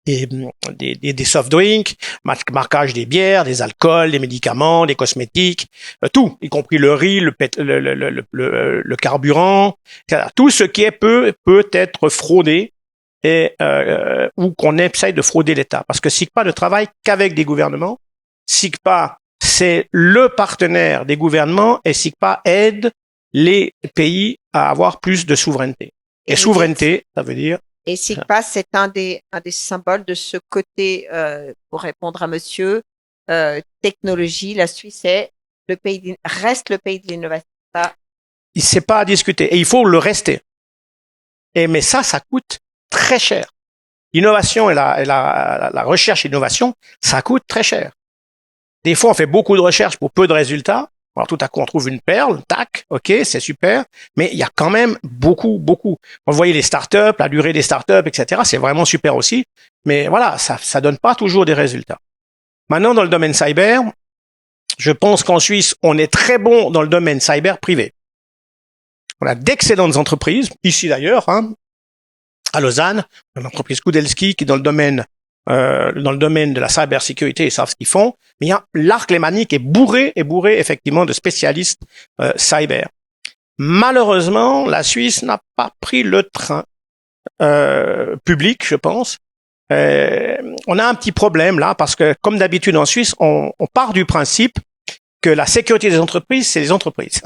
S2: des soft drinks, marquage des bières, des alcools, des médicaments, des cosmétiques, tout, y compris le riz, le carburant, etc. Tout ce qui peut être fraudé et ou qu'on essaye de frauder l'État. Parce que SIGPA ne travaille qu'avec des gouvernements. SIGPA, c'est le partenaire des gouvernements et SIGPA aide les pays à avoir plus de souveraineté. Et souveraineté, ça veut dire...
S1: Et SIGPA, c'est un des symboles de ce côté, pour répondre à monsieur, technologie. La Suisse reste le pays de l'innovation.
S2: C'est pas à discuter. Et il faut le rester. Mais ça coûte très cher. L'innovation et la recherche et l'innovation, ça coûte très cher. Des fois, on fait beaucoup de recherches pour peu de résultats. Alors, tout à coup, on trouve une perle, tac, ok, c'est super. Mais il y a quand même beaucoup. Vous voyez les startups, la durée des startups, etc. C'est vraiment super aussi. Mais voilà, ça donne pas toujours des résultats. Maintenant, dans le domaine cyber, Je pense qu'en Suisse, on est très bon dans le domaine cyber privé. On a d'excellentes entreprises, ici d'ailleurs, à Lausanne, l'entreprise Kudelski qui est dans le domaine de la cybersécurité, ils savent ce qu'ils font. Mais il y a l'arc lémanique est bourré effectivement de spécialistes cyber. Malheureusement, la Suisse n'a pas pris le train public, je pense. On a un petit problème là parce que, comme d'habitude en Suisse, on part du principe que la sécurité des entreprises, c'est les entreprises.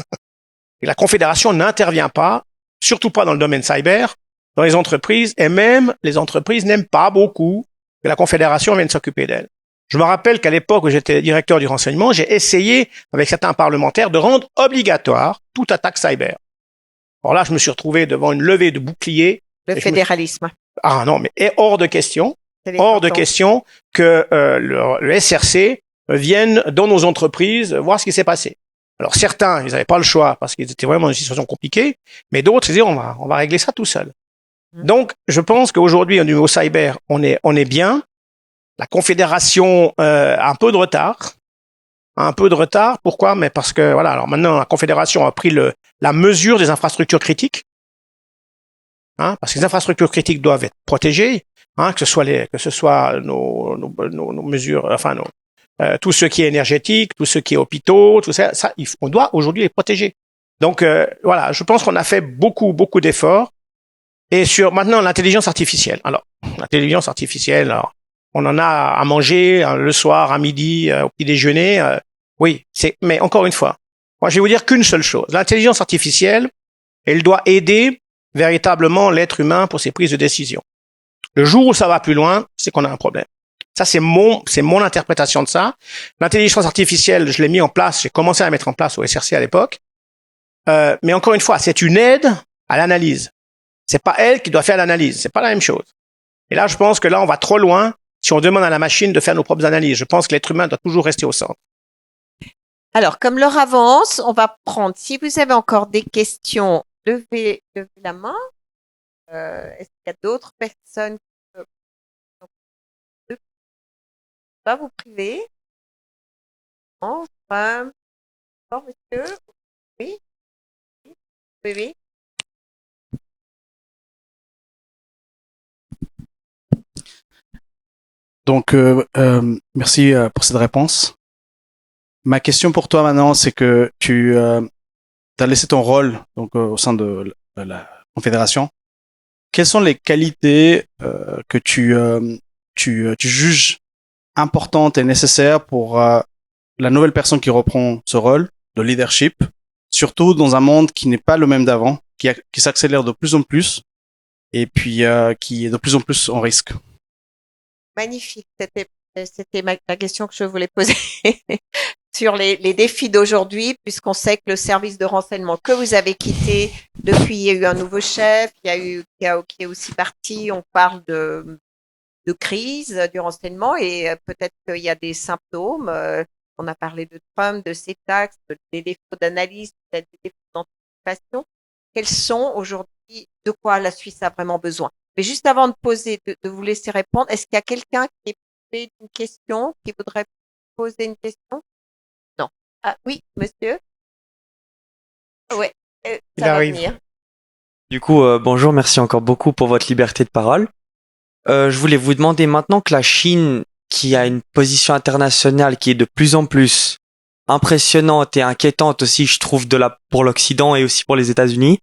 S2: Et la Confédération n'intervient pas, surtout pas dans le domaine cyber, dans les entreprises, et même les entreprises n'aiment pas beaucoup que la Confédération vienne s'occuper d'elles. Je me rappelle qu'à l'époque où j'étais directeur du renseignement, j'ai essayé, avec certains parlementaires, de rendre obligatoire toute attaque cyber. Alors là, je me suis retrouvé devant une levée de boucliers.
S1: Le fédéralisme.
S2: Ah non, mais est hors de question que le SRC vienne dans nos entreprises voir ce qui s'est passé. Alors certains, ils n'avaient pas le choix parce qu'ils étaient vraiment dans une situation compliquée, mais d'autres, ils disaient on va régler ça tout seul. Donc, je pense qu'aujourd'hui, au niveau cyber, on est bien. La Confédération a un peu de retard. Pourquoi? Mais parce que voilà. Alors maintenant, la Confédération a pris la mesure des infrastructures critiques. Parce que les infrastructures critiques doivent être protégées. Que ce soit nos mesures, enfin tout ce qui est énergétique, tout ce qui est hôpitaux, tout ça, on doit aujourd'hui les protéger. Donc voilà, je pense qu'on a fait beaucoup d'efforts. Et sur maintenant l'intelligence artificielle. Alors, l'intelligence artificielle, on en a à manger le soir, à midi, au petit déjeuner. Oui, mais encore une fois, moi je vais vous dire qu'une seule chose. L'intelligence artificielle, elle doit aider véritablement l'être humain pour ses prises de décision. Le jour où ça va plus loin, c'est qu'on a un problème. Ça, c'est mon interprétation de ça. L'intelligence artificielle, je l'ai mis en place, j'ai commencé à la mettre en place au SRC à l'époque. Mais encore une fois, c'est une aide à l'analyse. C'est pas elle qui doit faire l'analyse. C'est pas la même chose. Et là, je pense que là, on va trop loin si on demande à la machine de faire nos propres analyses. Je pense que l'être humain doit toujours rester au centre.
S1: Alors, comme l'heure avance, on va prendre, si vous avez encore des questions, levez la main. Est-ce qu'il y a d'autres personnes qui ne peuvent pas vous priver? Enfin, monsieur? Oui? Oui.
S4: Donc, merci pour cette réponse. Ma question pour toi maintenant, c'est que tu as laissé ton rôle donc au sein de la Confédération. Quelles sont les qualités que tu juges importantes et nécessaires pour la nouvelle personne qui reprend ce rôle de leadership, surtout dans un monde qui n'est pas le même d'avant, qui s'accélère de plus en plus et puis qui est de plus en plus en risque?
S1: Magnifique. C'était la question que je voulais poser sur les défis d'aujourd'hui, puisqu'on sait que le service de renseignement que vous avez quitté, depuis, il y a eu un nouveau chef, il y a eu qui est aussi parti. On parle de crise du renseignement et peut-être qu'il y a des symptômes. On a parlé de Trump, de ses taxes, des défauts d'analyse, peut-être des défauts d'anticipation. Quels sont aujourd'hui, de quoi la Suisse a vraiment besoin? Mais juste avant de vous laisser répondre, est-ce qu'il y a quelqu'un qui est une question, qui voudrait poser une question? Non. Ah oui, monsieur. Ouais,
S2: Il
S1: ça va
S2: arrive.
S1: venir.
S5: Du coup, bonjour, merci encore beaucoup pour votre liberté de parole. Je voulais vous demander maintenant que la Chine, qui a une position internationale qui est de plus en plus impressionnante et inquiétante aussi, je trouve, pour l'Occident et aussi pour les États-Unis,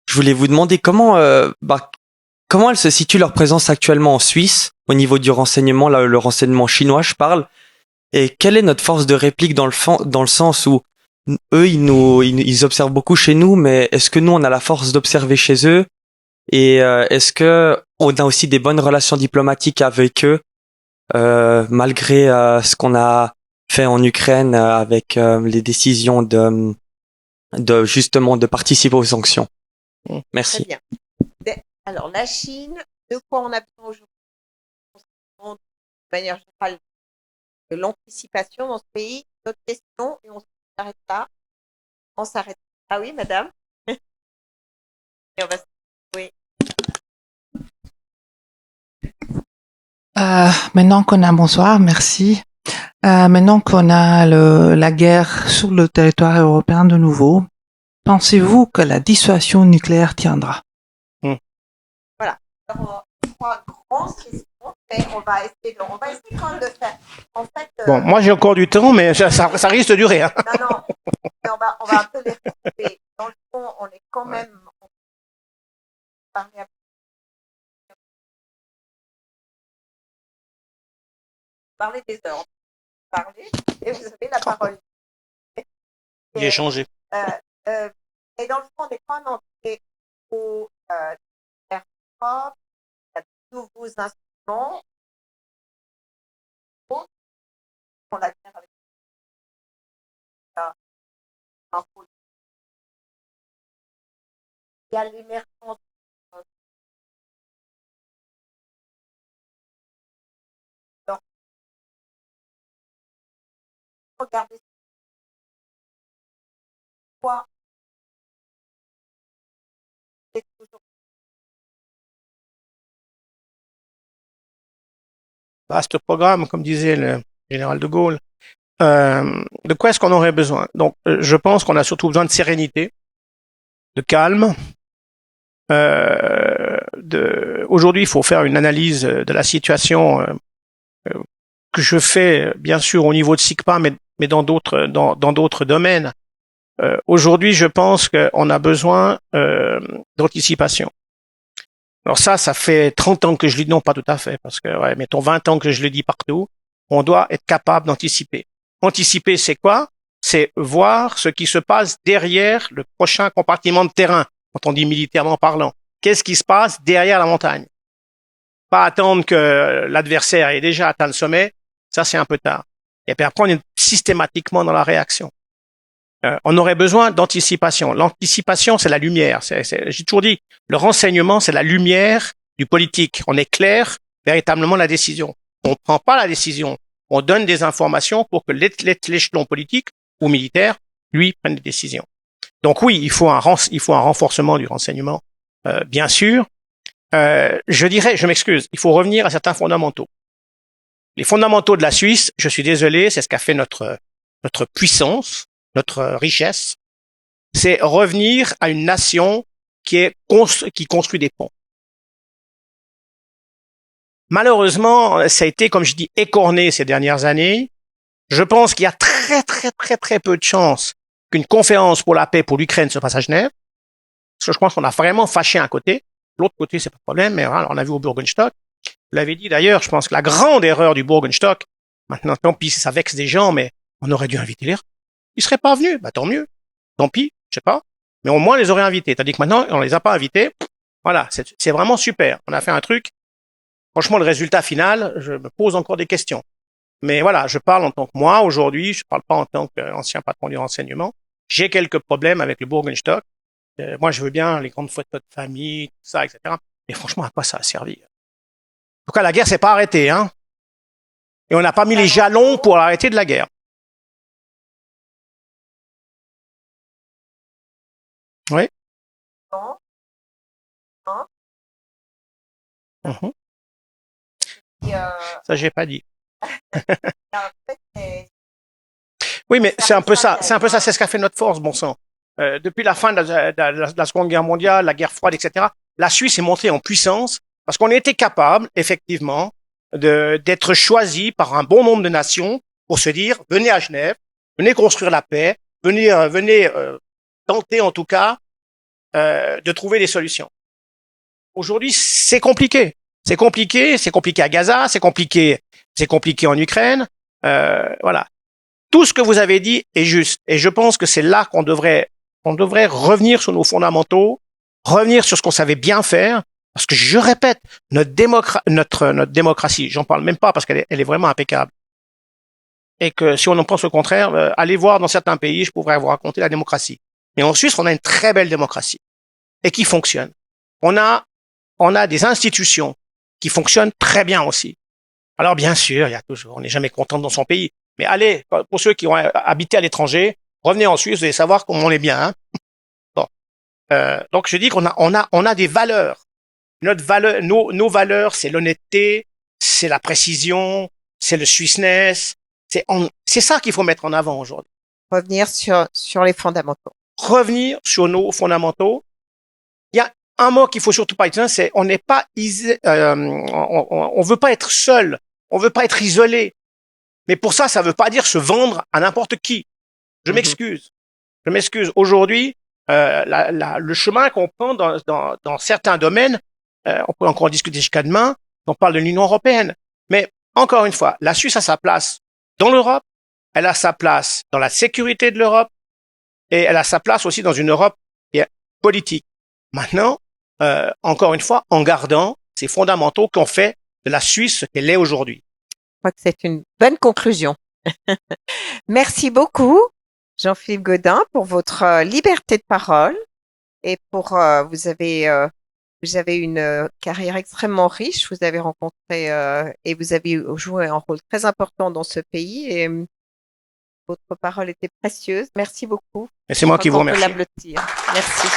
S5: je voulais vous demander comment elle se situe leur présence actuellement en Suisse au niveau du renseignement, le renseignement chinois, je parle, et quelle est notre force de réplique dans le sens où eux, ils observent beaucoup chez nous, mais est-ce que nous, on a la force d'observer chez eux? Et est-ce que on a aussi des bonnes relations diplomatiques avec eux, malgré ce qu'on a fait en Ukraine avec les décisions de justement de participer aux sanctions? Merci.
S1: Très bien. Alors, la Chine, de quoi on a besoin aujourd'hui? De manière générale, de l'anticipation dans ce pays. D'autres questions et on s'arrête là. On s'arrête. Ah oui, madame. Et on va. Oui.
S6: Maintenant qu'on a bonsoir, merci. Maintenant qu'on a la guerre sur le territoire européen de nouveau, pensez-vous que la dissuasion nucléaire tiendra?
S1: Voilà. Alors, trois grandes questions. On va essayer quand même de faire. En fait,
S2: Bon, moi j'ai encore du temps, mais ça risque de durer. Hein.
S1: non, mais on va un peu les regrouper. Dans le fond, on est quand même. On parler des heures. Parler et vous avez la parole.
S2: J'ai changé.
S1: Et dans le fond, on est quand même entré au aircraft, il y a de nouveaux instruments. On l'a dit avec il y a l'émergence. Regardez quoi c'est toujours
S2: Vaste programme, comme disait le général de Gaulle. De quoi est-ce qu'on aurait besoin? Donc, je pense qu'on a surtout besoin de sérénité, de calme. Aujourd'hui, il faut faire une analyse de la situation que je fais, bien sûr, au niveau de SICPA, mais dans d'autres domaines. Aujourd'hui, je pense qu'on a besoin d'anticipation. Alors ça fait 30 ans que je le dis, non pas tout à fait, parce que, ouais, mettons 20 ans que je le dis partout, on doit être capable d'anticiper. Anticiper, c'est quoi? C'est voir ce qui se passe derrière le prochain compartiment de terrain, quand on dit militairement parlant. Qu'est-ce qui se passe derrière la montagne? Pas attendre que l'adversaire ait déjà atteint le sommet, ça c'est un peu tard. Et puis après, on est systématiquement dans la réaction. On aurait besoin d'anticipation. L'anticipation, c'est la lumière. J'ai toujours dit, le renseignement, c'est la lumière du politique. On éclaire véritablement la décision. On ne prend pas la décision. On donne des informations pour que l'échelon politique ou militaire, lui, prenne des décisions. Donc oui, il faut un renforcement du renseignement, bien sûr. Je m'excuse, il faut revenir à certains fondamentaux. Les fondamentaux de la Suisse, je suis désolé, c'est ce qu'a fait notre puissance, notre richesse, c'est revenir à une nation qui construit des ponts. Malheureusement, ça a été, comme je dis, écorné ces dernières années. Je pense qu'il y a très peu de chances qu'une conférence pour la paix pour l'Ukraine se fasse à Genève. Parce que je pense qu'on a vraiment fâché un côté. L'autre côté, c'est pas de problème, mais voilà, on a vu au Burgenstock. Vous l'avez dit d'ailleurs, je pense que la grande erreur du Burgenstock, maintenant, tant pis si ça vexe des gens, mais on aurait dû inviter les Russes. Ils seraient pas venus, bah tant mieux. Tant pis, je sais pas. Mais au moins, on les aurait invités. Tandis que maintenant, on les a pas invités. Voilà, c'est vraiment super. On a fait un truc. Franchement, le résultat final, je me pose encore des questions. Mais voilà, je parle en tant que moi aujourd'hui, je parle pas en tant qu'ancien patron du renseignement. J'ai quelques problèmes avec le Burgenstock. Moi, je veux bien les grandes photos de famille, tout ça, etc. Mais franchement, à quoi ça a servi? En tout cas, la guerre s'est pas arrêtée, hein. Et on n'a pas mis les jalons pour arrêter de la guerre. Oui. Mmh. Ça, j'ai pas dit. Oui, mais c'est un peu ça, c'est ce qu'a fait notre force, bon sang. Depuis la fin de la Seconde Guerre mondiale, la guerre froide, etc., la Suisse est montée en puissance parce qu'on était capable, effectivement, d'être choisi par un bon nombre de nations pour se dire, venez à Genève, venez construire la paix, venez tenter en tout cas de trouver des solutions. Aujourd'hui, c'est compliqué. C'est compliqué à Gaza, c'est compliqué en Ukraine. Voilà. Tout ce que vous avez dit est juste. Et je pense que c'est là qu'on devrait revenir sur nos fondamentaux, revenir sur ce qu'on savait bien faire. Parce que je répète, notre démocratie, j'en parle même pas parce qu'elle est vraiment impeccable. Et que si on en pense au contraire, allez voir dans certains pays, je pourrais vous raconter la démocratie. Mais en Suisse, on a une très belle démocratie. Et qui fonctionne. On a des institutions qui fonctionnent très bien aussi. Alors bien sûr, on n'est jamais content dans son pays. Mais allez, pour ceux qui ont habité à l'étranger, revenez en Suisse, vous allez savoir comment on est bien. Hein. Bon. Donc je dis qu'on a des valeurs. Nos valeurs, c'est l'honnêteté, c'est la précision, c'est le Swissness, C'est ça qu'il faut mettre en avant aujourd'hui.
S1: Revenir sur les fondamentaux.
S2: Revenir sur nos fondamentaux. Il y a un mot qu'il faut surtout pas utiliser, c'est on n'est pas on veut pas être seul, on veut pas être isolé. Mais pour ça, ça veut pas dire se vendre à n'importe qui. Je m'excuse. Je m'excuse. Aujourd'hui, le chemin qu'on prend dans certains domaines, on peut encore en discuter jusqu'à demain. On parle de l'Union européenne, mais encore une fois, la Suisse a sa place dans l'Europe, elle a sa place dans la sécurité de l'Europe, et elle a sa place aussi dans une Europe qui est politique. Maintenant, encore une fois, en gardant ces fondamentaux qu'on fait de la Suisse ce qu'elle est aujourd'hui.
S1: Je crois que c'est une bonne conclusion. Merci beaucoup, Jean-Philippe Gaudin, pour votre liberté de parole et pour vous avez une carrière extrêmement riche. Vous avez rencontré et vous avez joué un rôle très important dans ce pays et votre parole était précieuse. Merci beaucoup.
S2: Et c'est moi qui vous remercie.
S1: On peut l'applaudir. Merci.